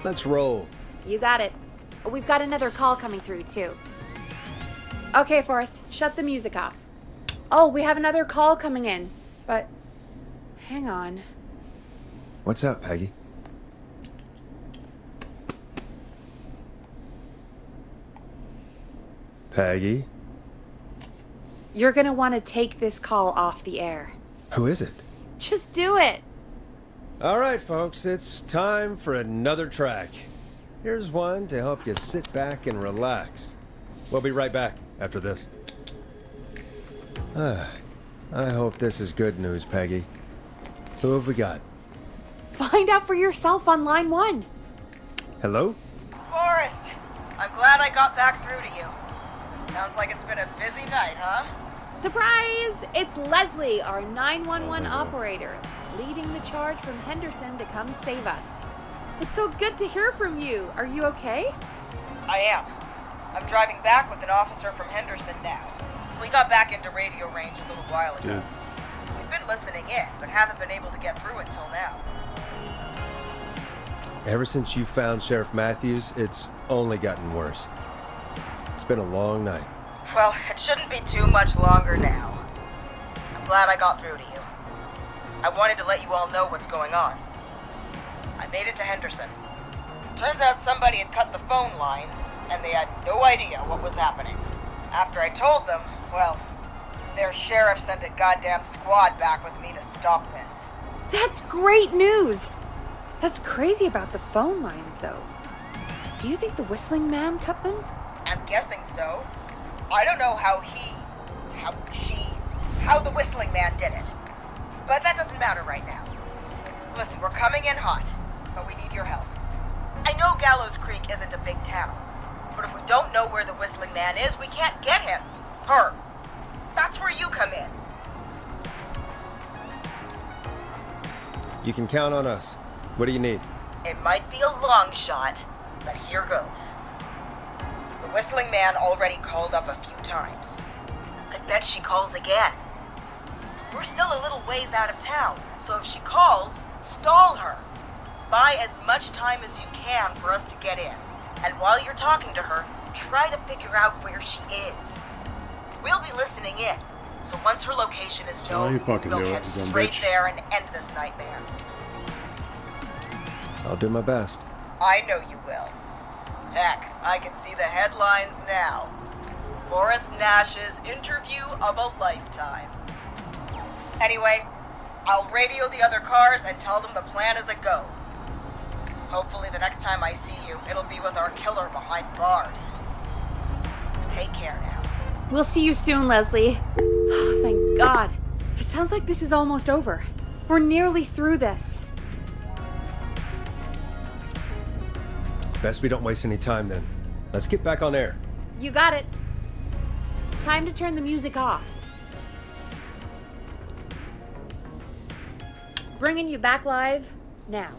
Let's roll. You got it. We've got another call coming through, too. Okay, Forrest, shut the music off. Oh, we have another call coming in, but hang on. What's up, Peggy? Peggy? You're gonna want to take this call off the air. Who is it? Just do it. All right, folks, it's time for another track. Here's one to help you sit back and relax. We'll be right back after this. I hope this is good news, Peggy. Who have we got? Find out for yourself on line 1. Hello? Forrest, I'm glad I got back through to you. Sounds like it's been a busy night, huh? Surprise! It's Leslie, our 911 operator, leading the charge from Henderson to come save us. It's so good to hear from you. Are you okay? I am. I'm driving back with an officer from Henderson now. We got back into radio range a little while ago. We've been listening in, but haven't been able to get through until now. Ever since you found Sheriff Matthews, it's only gotten worse. It's been a long night. Well, it shouldn't be too much longer now. I'm glad I got through to you. I wanted to let you all know what's going on. I made it to Henderson. Turns out somebody had cut the phone lines, and they had no idea what was happening. After I told them, well, their sheriff sent a goddamn squad back with me to stop this. That's great news! That's crazy about the phone lines, though. Do you think the Whistling Man cut them? I'm guessing so. I don't know how the Whistling Man did it. But that doesn't matter right now. Listen, we're coming in hot, but we need your help. I know Gallows Creek isn't a big town, but if we don't know where the Whistling Man is, we can't get him. Her. That's where you come in. You can count on us. What do you need? It might be a long shot, but here goes. The Whistling Man already called up a few times. I bet she calls again. We're still a little ways out of town, so if she calls, stall her. Buy as much time as you can for us to get in. And while you're talking to her, try to figure out where she is. We'll be listening in, so once her location is known, you fucking we'll do it, head you dumb straight bitch. there and end this nightmare. I'll do my best. I know you will. Heck, I can see the headlines now. Forrest Nash's interview of a lifetime. Anyway, I'll radio the other cars and tell them the plan is a go. Hopefully the next time I see you, it'll be with our killer behind bars. Take care now. We'll see you soon, Leslie. Oh, thank God. It sounds like this is almost over. We're nearly through this. Best we don't waste any time then. Let's get back on air. You got it. Time to turn the music off. Bringing you back live now.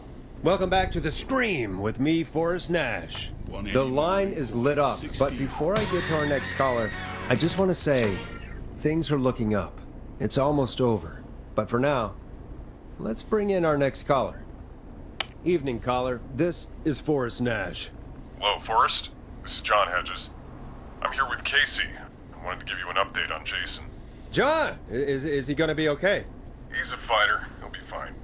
Welcome back to The Scream with me, Forrest Nash. The line is lit up, but before I get to our next caller, I just want to say, things are looking up. It's almost over. But for now, let's bring in our next caller. Evening, caller. This is Forrest Nash. Hello, Forrest. This is John Hedges. I'm here with Casey. I wanted to give you an update on Jason. John, is he going to be okay? He's a fighter. He'll be fine.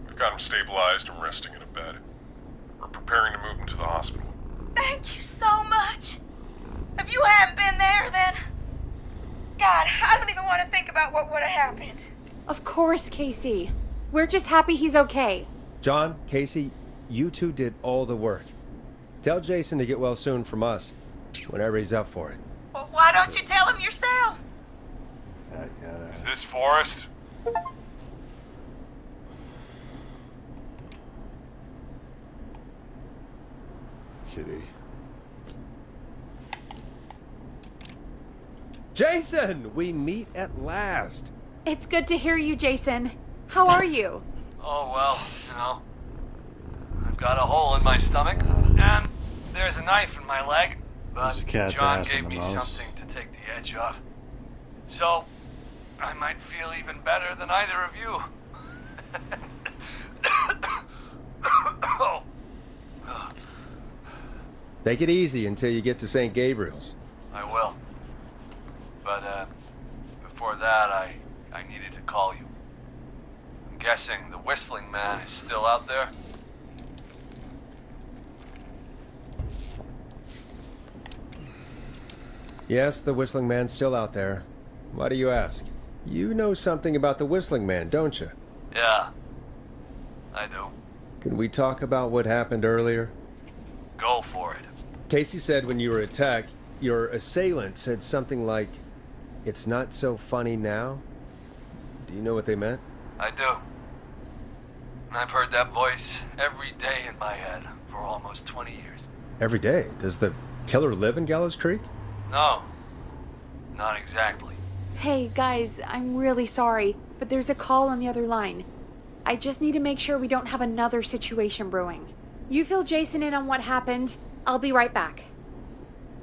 We've got him stabilized and resting in a bed. We're preparing to move him to the hospital. Thank you so much. If you hadn't been there, then... God, I don't even want to think about what would have happened. Of course, Casey. We're just happy he's okay. John, Casey, you two did all the work. Tell Jason to get well soon from us, whenever he's up for it. Well, why don't you tell him yourself? Fat cat Is ass. this Forrest? Kitty. Jason, we meet at last. It's good to hear you, Jason. How are you? Oh, well, you know. I've got a hole in my stomach, and there's a knife in my leg. But This is cat's John ass in gave the me mouse. something to take the edge off. So, I might feel even better than either of you. Oh. Take it easy until you get to St. Gabriel's. I will. But, before that, I needed to call you. I'm guessing the Whistling Man is still out there? Yes, the Whistling Man's still out there. Why do you ask? You know something about the Whistling Man, don't you? Yeah, I do. Can we talk about what happened earlier? Go for it. Casey said when you were attacked, your assailant said something like, "It's not so funny now." Do you know what they meant? I do. And I've heard that voice every day in my head for almost 20 years. Every day. Does the killer live in Gallows Creek? No, not exactly. Hey, guys, I'm really sorry, but there's a call on the other line. I just need to make sure we don't have another situation brewing. You fill Jason in on what happened. I'll be right back.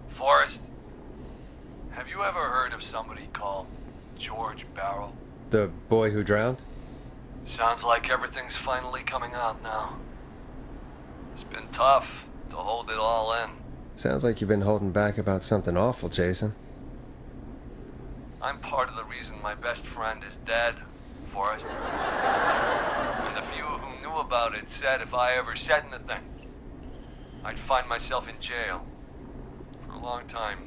Forrest, have you ever heard of somebody called George Barrow? The boy who drowned? Sounds like everything's finally coming out now. It's been tough to hold it all in. Sounds like you've been holding back about something awful, Jason. I'm part of the reason my best friend is dead, Forrest. And the few who knew about it said if I ever said anything, I'd find myself in jail. For a long time.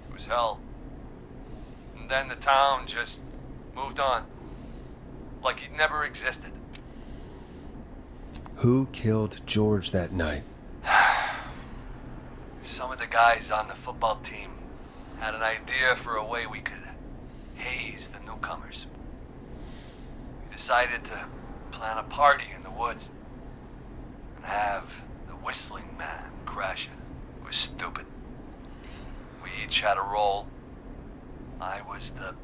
It was hell. And then the town just moved on. Like he'd never existed. Who killed George that night? Some of the guys on the football team had an idea for a way we could haze the newcomers. We decided to plan a party in the woods and have the Whistling Man crash it. It was stupid. We each had a role. I was the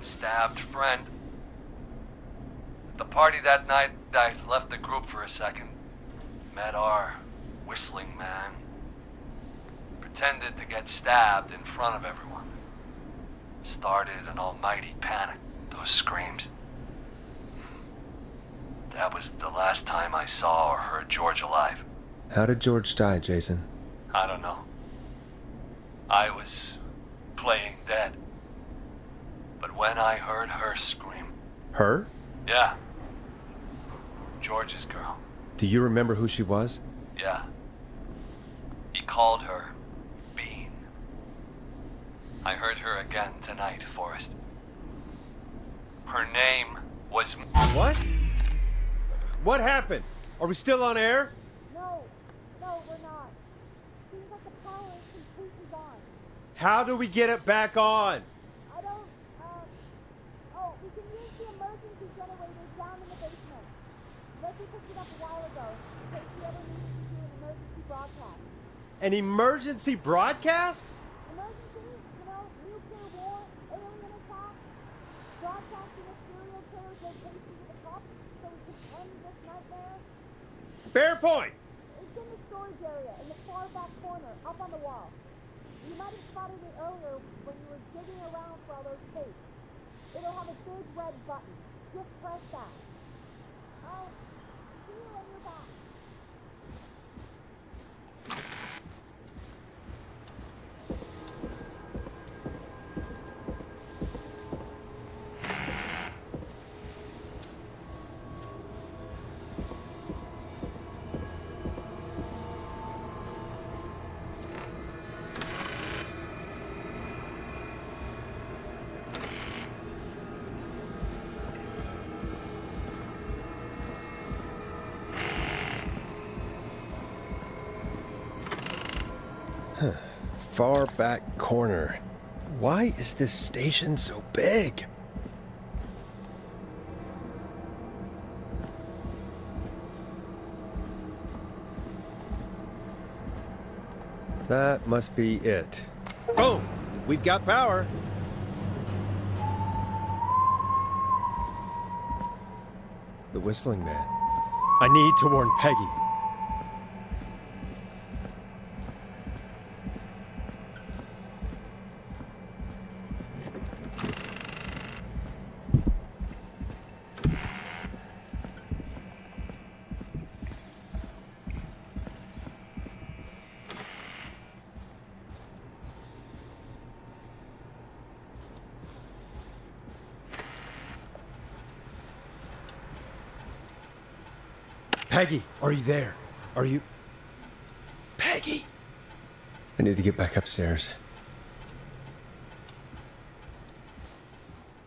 stabbed friend. At the party that night, I left the group for a second. Met our Whistling Man. Pretended to get stabbed in front of everyone. Started an almighty panic. Those screams. That was the last time I saw or heard George alive. How did George die, Jason? I don't know. I was playing dead. But when I heard her scream... Her? Yeah. George's girl. Do you remember who she was? Yeah. He called her Bean. I heard her again tonight, Forrest. Her name was... What? What happened? Are we still on air? No, we're not. Seems like the power is completely gone. How do we get it back on? I don't, we can use the emergency generators down in the basement. Reggie picked it up a while ago, in case we ever needed to do an emergency broadcast. An emergency broadcast? Emergency, nuclear war, alien attack, broadcasting a serial killer's location to the cops so we can end this nightmare. Bear Point! It's in the storage area, in the far back corner, up on the wall. You might have spotted it earlier when you were digging around for all those tapes. It'll have a big red button. Just press that. I'll see you when you're back. Far back corner. Why is this station so big? That must be it. Boom! We've got power. The Whistling Man. I need to warn Peggy. Peggy, are you there? Are you... Peggy? I need to get back upstairs.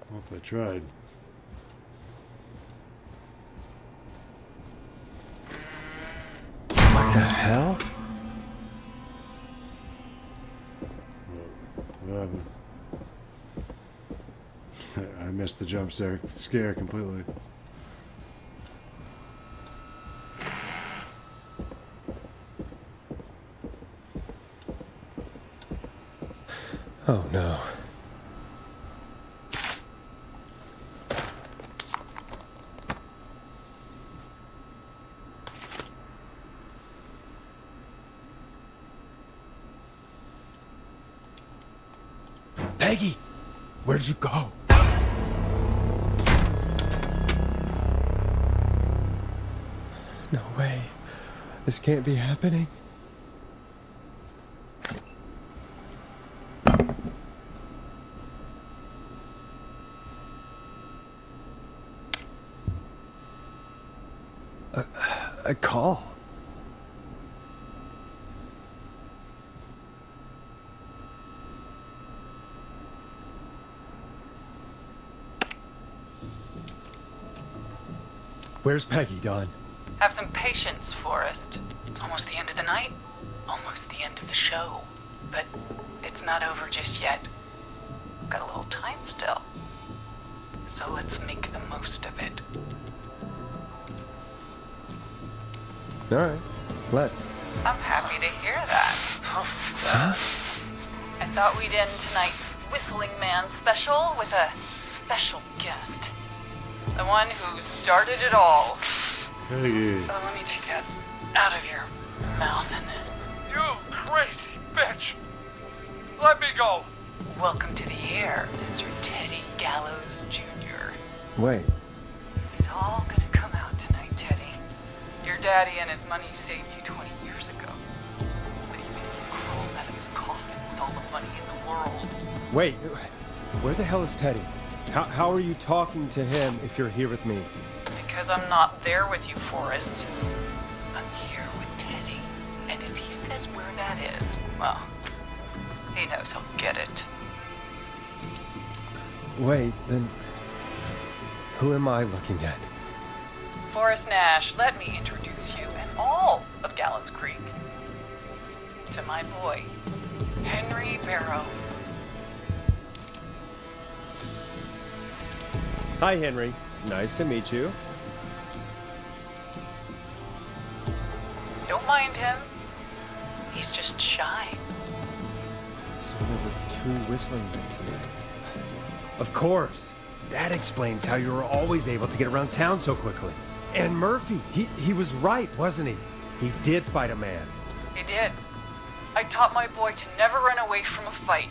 Well, if I tried. What the hell? What happened? I missed the jump scare completely. Oh no. Peggy, where'd you go? No way. This can't be happening. A call. Where's Peggy, Don? Have some patience, Forrest. It's almost the end of the night, almost the end of the show. But it's not over just yet. Got a little time still. So let's make the most of it. All right, let's. I'm happy to hear that. Huh? I thought we'd end tonight's Whistling Man special with a special guest. The one who started it all. Peggy. Let me take that out of your mouth and... You crazy bitch! Let me go! Welcome to the air, Mr. Teddy Gallows Jr. Wait. It's all gonna come out tonight, Teddy. Your daddy and his money saved you 20 years ago. But he made you crawl out of his coffin with all the money in the world. Wait, where the hell is Teddy? How are you talking to him if you're here with me? Because I'm not there with you, Forrest. I'm here with Teddy. And if he says where that is, well, he knows he'll get it. Wait, then who am I looking at? Forrest Nash, let me introduce you and all of Gallows Creek to my boy, Henry Barrow. Hi, Henry. Nice to meet you. Don't mind him. He's just shy. So there were two whistling men tonight. Of course. That explains how you were always able to get around town so quickly. And Murphy, he was right, wasn't he? He did fight a man. He did. I taught my boy to never run away from a fight.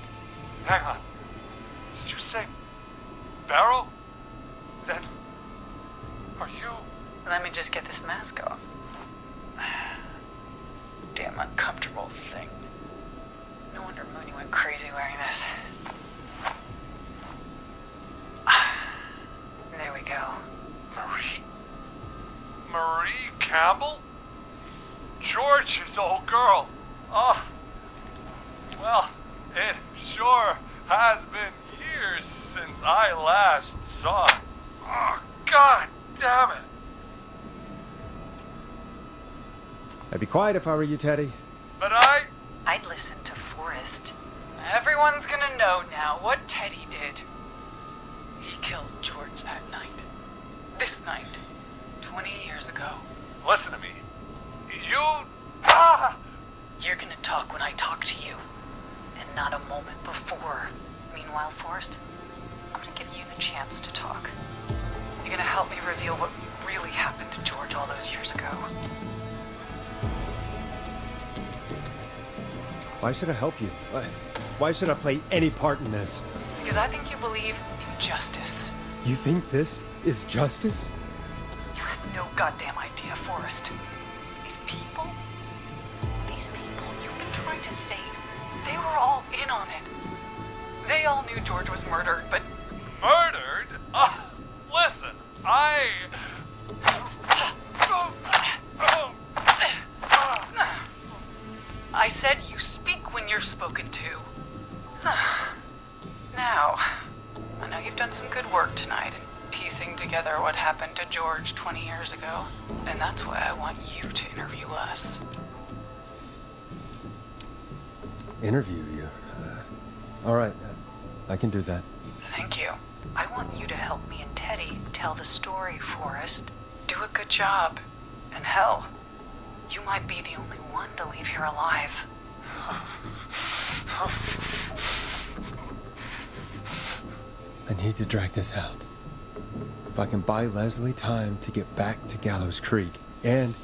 Hang on. Did you say Barrow? Then, are you... Let me just get this mask off. Damn uncomfortable thing. No wonder Mooney went crazy wearing this. There we go. Marie Campbell? George's old girl. Oh, well, it sure has been years since I last saw it. Oh, God damn it. I'd be quiet if I were you, Teddy. But I'd listen to Forrest. Everyone's gonna know now what Teddy did. He killed George that night. This night. 20 years ago. Listen to me. You're gonna talk when I talk to you. And not a moment before. Meanwhile, Forrest, I'm gonna give you the chance to talk. You're gonna help me reveal what really happened to George all those years ago. Why should I help you? Why should I play any part in this? Because I think you believe in justice. You think this is justice? You have no goddamn idea, Forrest. These people you've been trying to save, they were all in on it. They all knew George was murdered, but... Murdered? Listen, I said you speak when you're spoken to. Now, I know you've done some good work tonight in piecing together what happened to George 20 years ago, and that's why I want you to interview us. Interview you? All right, I can do that. Thank you. I want you to help me and Teddy tell the story, Forrest. Do a good job. And hell, you might be the only one to leave here alive. I need to drag this out. If I can buy Leslie time to get back to Gallows Creek, and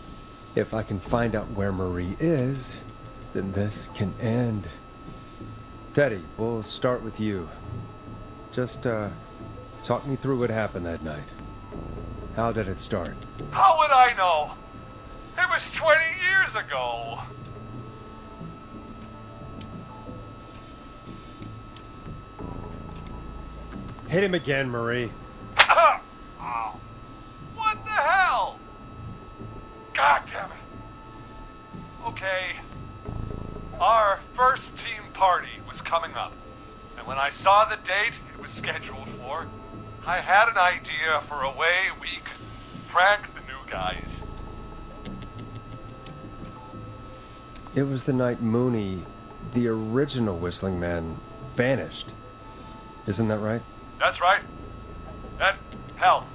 if I can find out where Marie is, then this can end. Teddy, we'll start with you. Just, talk me through what happened that night. How did it start? How would I know? It was 20 years ago. Hit him again, Marie. Oh, what the hell? God damn it. Okay. Our first team party was coming up. And when I saw the date it was scheduled for, I had an idea for a way we could prank the new guys. It was the night Mooney, the original Whistling Man, vanished. Isn't that right? That's right. And, hell,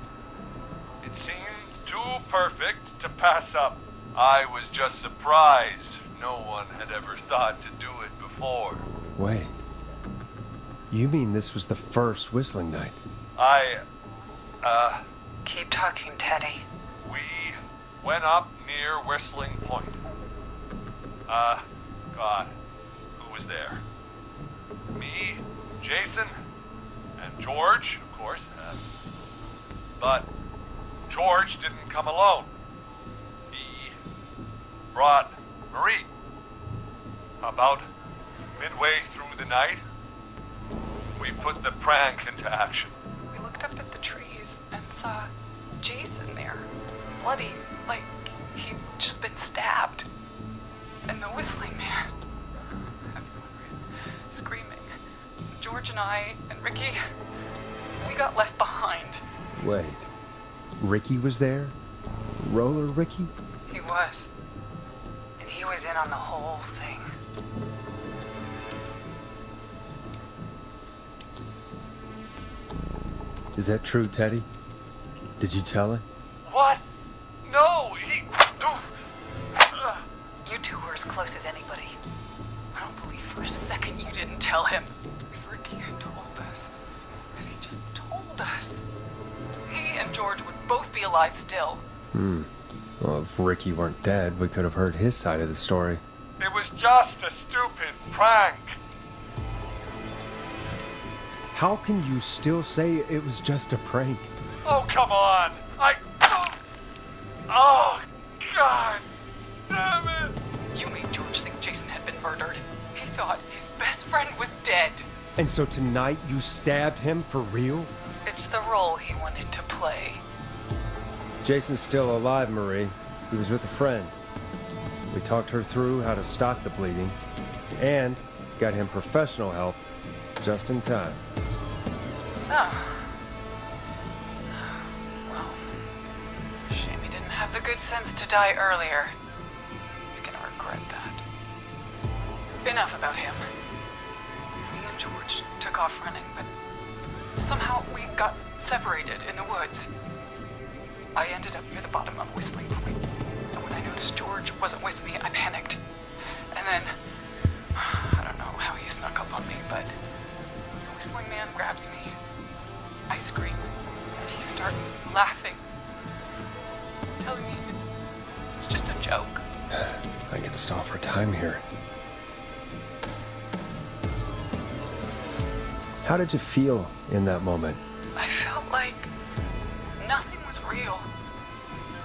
it seemed too perfect to pass up. I was just surprised no one had ever thought to do it before. Wait. You mean this was the first Whistling night? Keep talking, Teddy. We went up near Whistling Point. God, who was there? Me, Jason, and George, of course. But George didn't come alone. He brought Marie. About midway through the night, we put the prank into action. We looked up at the trees and saw Jason there, bloody, like he'd just been stabbed. And the Whistling Man, screaming. George and I and Ricky, we got left behind. Wait. Ricky was there? Roller Ricky? He was. And he was in on the whole thing. Is that true, Teddy? Did you tell him? What? No, he... You two were as close as anybody. I don't believe for a second you didn't tell him. If Ricky had told us, if he just told us, he and George would both be alive still. Well, if Ricky weren't dead, we could have heard his side of the story. It was just a stupid prank. How can you still say it was just a prank? Oh, come on. Oh, God damn it. You made George think Jason had been murdered. He thought his best friend was dead. And so tonight you stabbed him for real? It's the role he wanted to play. Jason's still alive, Marie. He was with a friend. We talked her through how to stop the bleeding and got him professional help just in time. Oh. Well, shame he didn't have the good sense to die earlier. He's gonna regret that. Enough about him. Me and George took off running, but somehow we got separated in the woods. I ended up near the bottom of Whistling Point, and when I noticed George wasn't with me, I panicked. And then, I don't know how he snuck up on me, but the Whistling Man grabs me. I scream, and he starts laughing, telling me it's just a joke. I can stall for time here. How did you feel in that moment? I felt like nothing was real.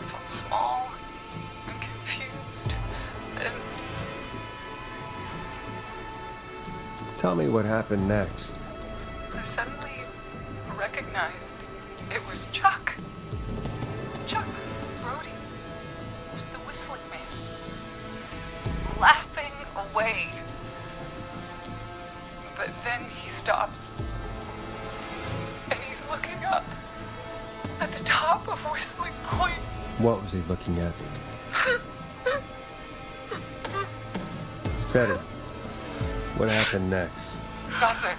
I felt small and confused, and Tell me what happened next. I suddenly recognized it was Chuck. Chuck Brody was the Whistling Man, laughing way. But then he stops. And he's looking up at the top of Whistling Point. What was he looking at? Teddy, what happened next? Nothing.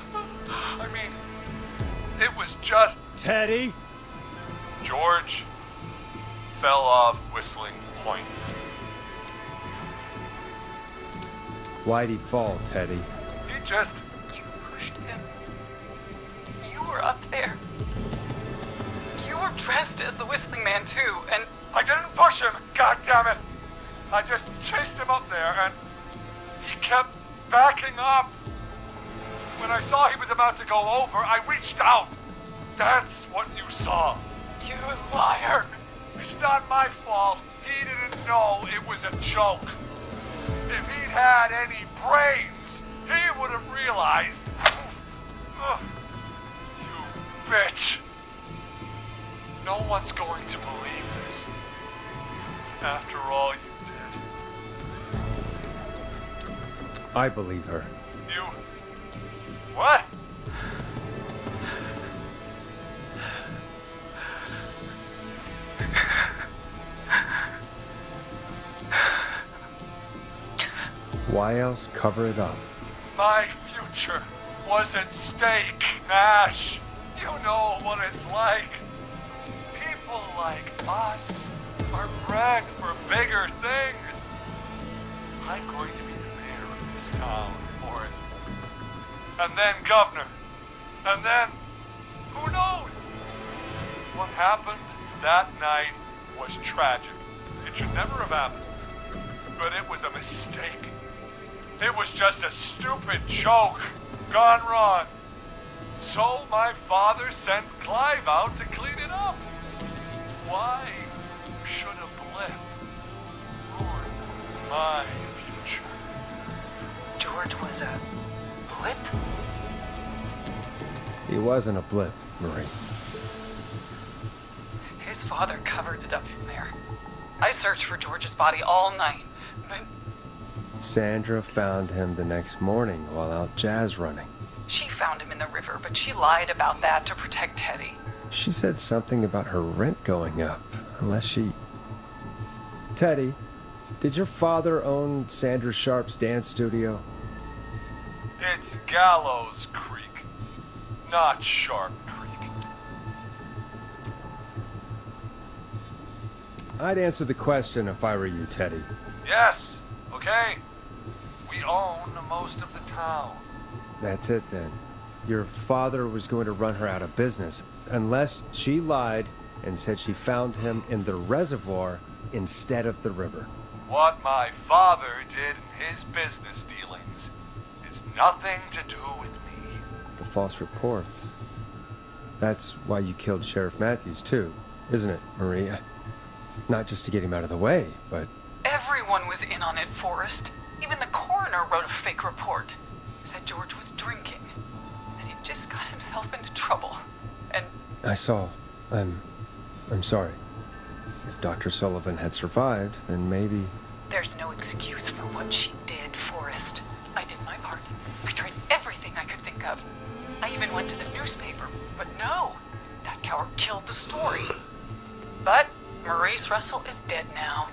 I mean, it was just Teddy? George fell off Whistling Point. Why'd he fall, Teddy? He just... You pushed him. You were up there. You were dressed as the Whistling Man too, and I didn't push him, God damn it! I just chased him up there and he kept backing up. When I saw he was about to go over, I reached out. That's what you saw. you liar! It's not my fault. He didn't know it was a joke. If he'd had any brains, he would have realized. Ugh. You bitch. No one's going to believe this. After all you did. I believe her. You... What? Why else cover it up? My future was at stake, Nash. You know what it's like. People like us are bred for bigger things. I'm going to be the mayor of this town, Forrest. And then governor. And then, who knows? What happened that night was tragic. It should never have happened. But it was a mistake. It was just a stupid joke gone wrong. So my father sent Clive out to clean it up. Why should a blip ruin my future? George was a blip? He wasn't a blip, Marie. His father covered it up from there. I searched for George's body all night, but Sandra found him the next morning while out jazz running. she found him in the river, but she lied about that to protect Teddy. She said something about her rent going up, unless she... Teddy, did your father own Sandra Sharp's dance studio? It's Gallows Creek, not Sharp Creek. I'd answer the question if I were you, Teddy. Yes, okay. We own most of the town. That's it then. Your father was going to run her out of business, unless she lied and said she found him in the reservoir instead of the river. What my father did in his business dealings is nothing to do with me. The false reports. That's why you killed Sheriff Matthews, too, isn't it, Maria? Not just to get him out of the way, but... Everyone was in on it, Forrest. Even the coroner wrote a fake report. Said George was drinking. That he'd just got himself into trouble. And I saw. I'm sorry. If Dr. Sullivan had survived, then maybe... there's no excuse for what she did, Forrest. I did my part. I tried everything I could think of. I even went to the newspaper, but no. That coward killed the story. But Maurice Russell is dead now.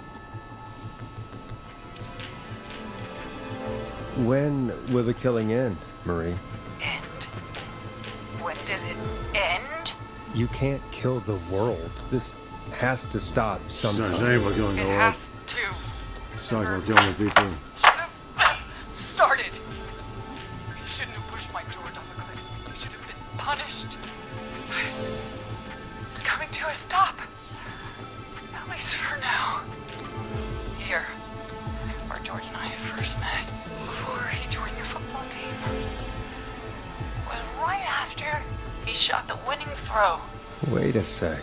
When will the killing end, Marie? End? When does it end? You can't kill the world. This has to stop sometime. It's ain't gonna It go on. has to. It's not gonna kill any people. Should have started. He shouldn't have pushed my George off a cliff. He should have been punished. It's coming to a stop. At least for now. Here, where George and I first met, before he joined your football team, was right after he shot the winning throw. Wait a sec.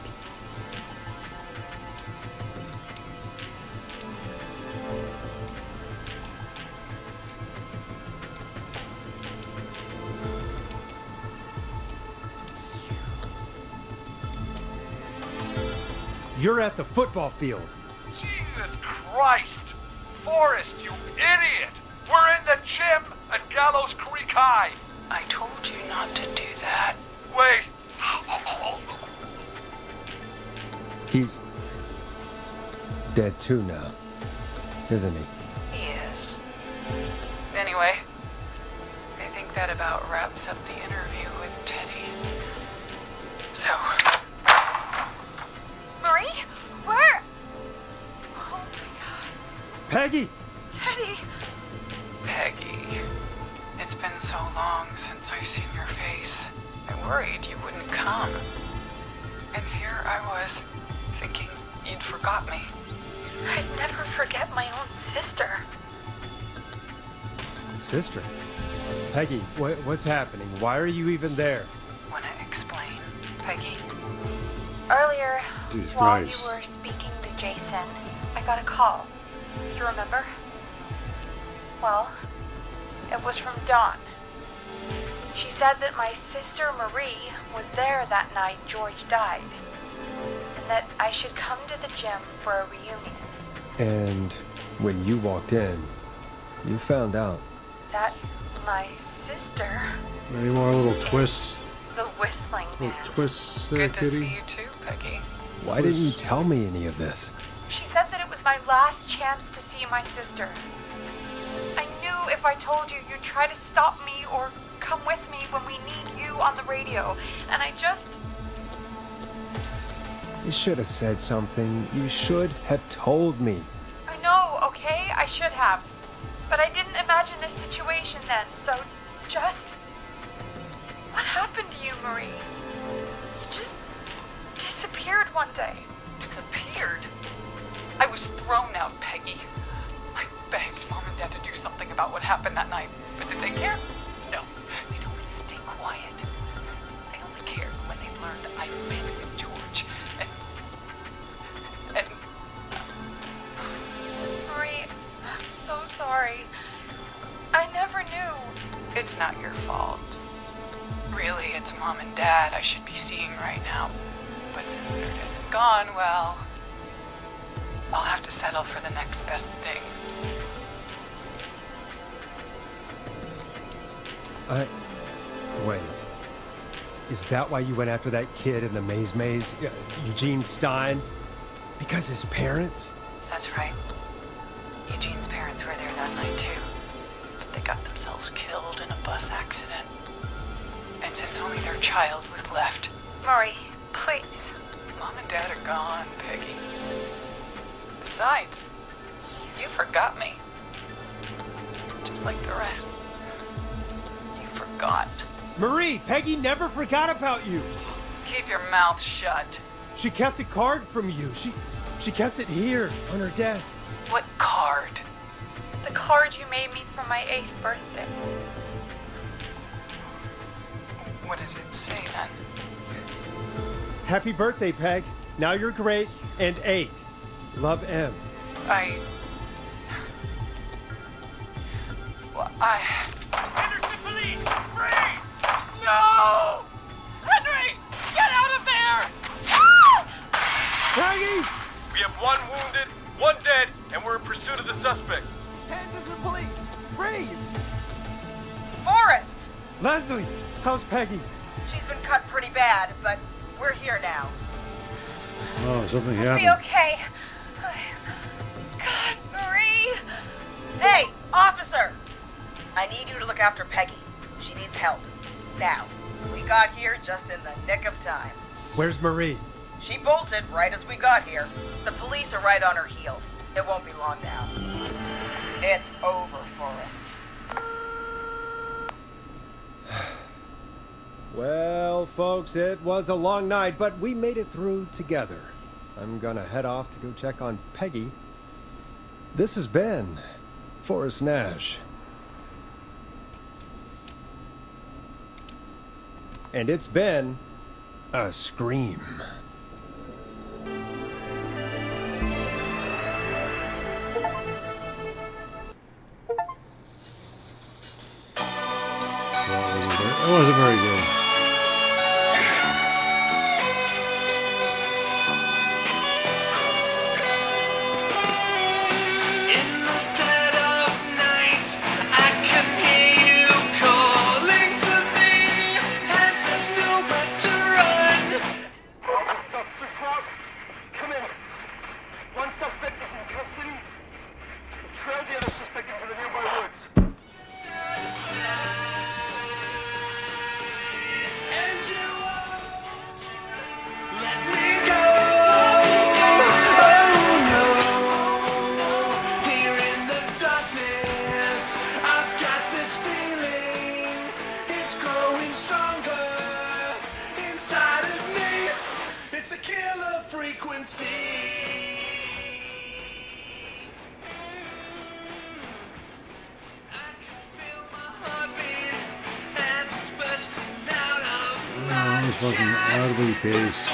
You're at the football field. Jesus Christ! Forrest, you idiot! We're in the gym at Gallows Creek High. I told you not to do that. Wait. He's dead too now, isn't he? He is. Anyway, I think that about wraps up the interview with Teddy. So, Marie? Where? Oh my god. Peggy! Teddy! Peggy, it's been so long since I've seen your face. I worried you wouldn't come. And here I was, thinking you'd forgot me. I'd never forget my own sister. Sister? Peggy, what's happening? Why are you even there? Wanna explain, Peggy? Earlier, Jesus while Christ. you were speaking to Jason, I got a call. You remember? Well, it was from Dawn. She said that my sister Marie was there that night George died, and that I should come to the gym for a reunion. And when you walked in, you found out. That my sister, Any more little twists? the whistling Little man. twists there, Good to see Kitty? you too, Peggy. Why didn't you tell me any of this? She said that it was my last chance to see my sister. I knew if I told you, you'd try to stop me or come with me when we need you on the radio. And I just... You should have said something. You should have told me. I know, okay? I should have. But I didn't imagine this situation then, so just... What happened to you, Marie? You just disappeared one day. Disappeared? I was thrown out, Peggy. I begged Mom and Dad to do something about what happened that night, but did they care? No. They told me to stay quiet. They only cared when they learned I'd been with George. And Marie, I'm so sorry. I never knew. it's not your fault. Really, it's Mom and Dad I should be seeing right now. But since they're dead and gone, well, I'll have to settle for the next best thing. Wait. Is that why you went after that kid in the maze? Eugene Stein? Because his parents? That's right. Eugene's parents were there that night too. They got themselves killed in a bus accident. And since only their child was left, Marie, please. Mom and Dad are gone, Peggy. Besides, you forgot me. Just like the rest. You forgot. Marie, Peggy never forgot about you. Keep your mouth shut. She kept a card from you. She kept it here on her desk. What card? The card you made me for my 8th birthday. What does it say then? Happy birthday, Peg. Now you're great and 8. Love, M. Henderson police! Freeze! No! Henry! Get out of there! Peggy! We have one wounded, one dead, and we're in pursuit of the suspect. Henderson police! Freeze! Forrest! Leslie, how's Peggy? She's been cut pretty bad, but we're here now. Oh, something Be happened. okay. God, Marie. Hey, officer! I need you to look after Peggy. She needs help. Now, we got here just in the nick of time. Where's Marie? She bolted right as we got here. The police are right on her heels. It won't be long now. It's over, Forrest. Well, folks, it was a long night, but we made it through together. I'm gonna head off to go check on Peggy. This has been Forrest Nash. And it's been a scream. That wasn't very good. In the dead of night, frequency. Oh, this fucking oddly paced.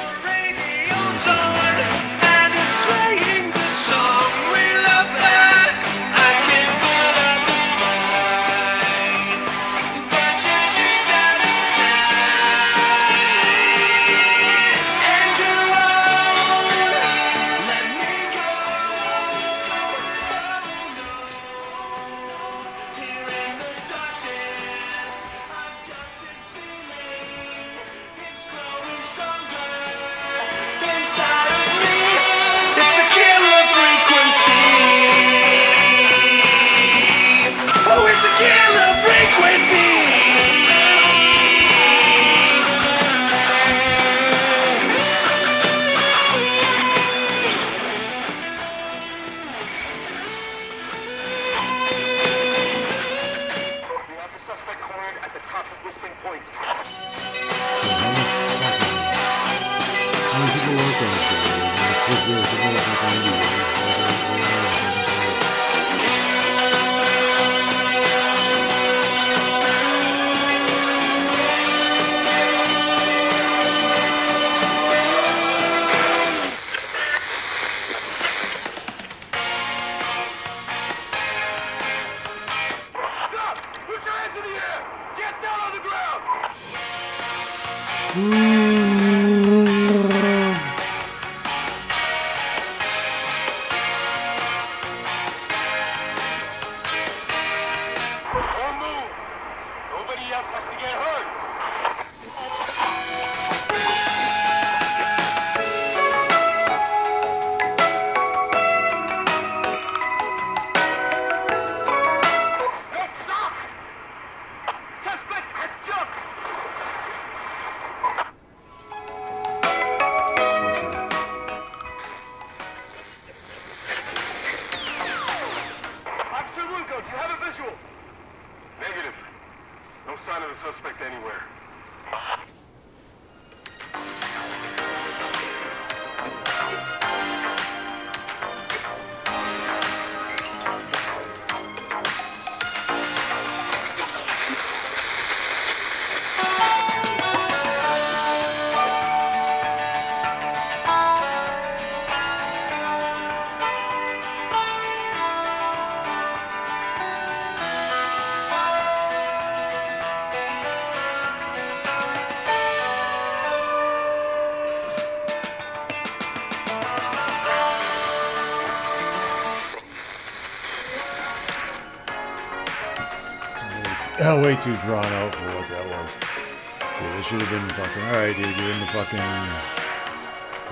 Way too drawn out for what that was. Dude, it should have been fucking, alright dude, you're in the fucking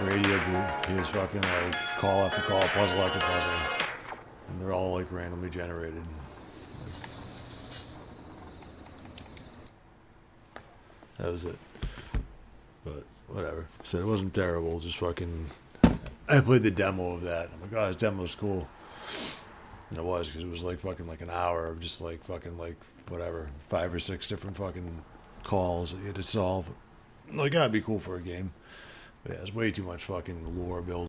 radio booth. Here's fucking like call after call, puzzle after puzzle. And they're all like randomly generated. That was it. But whatever. So it wasn't terrible, just fucking, I played the demo of that. I'm like, oh, this demo's cool. And it was, because it was like fucking like an hour of just like fucking like whatever, 5 or 6 different fucking calls that you had to solve. Like, that'd be cool for a game. But yeah, it's way too much fucking lore build.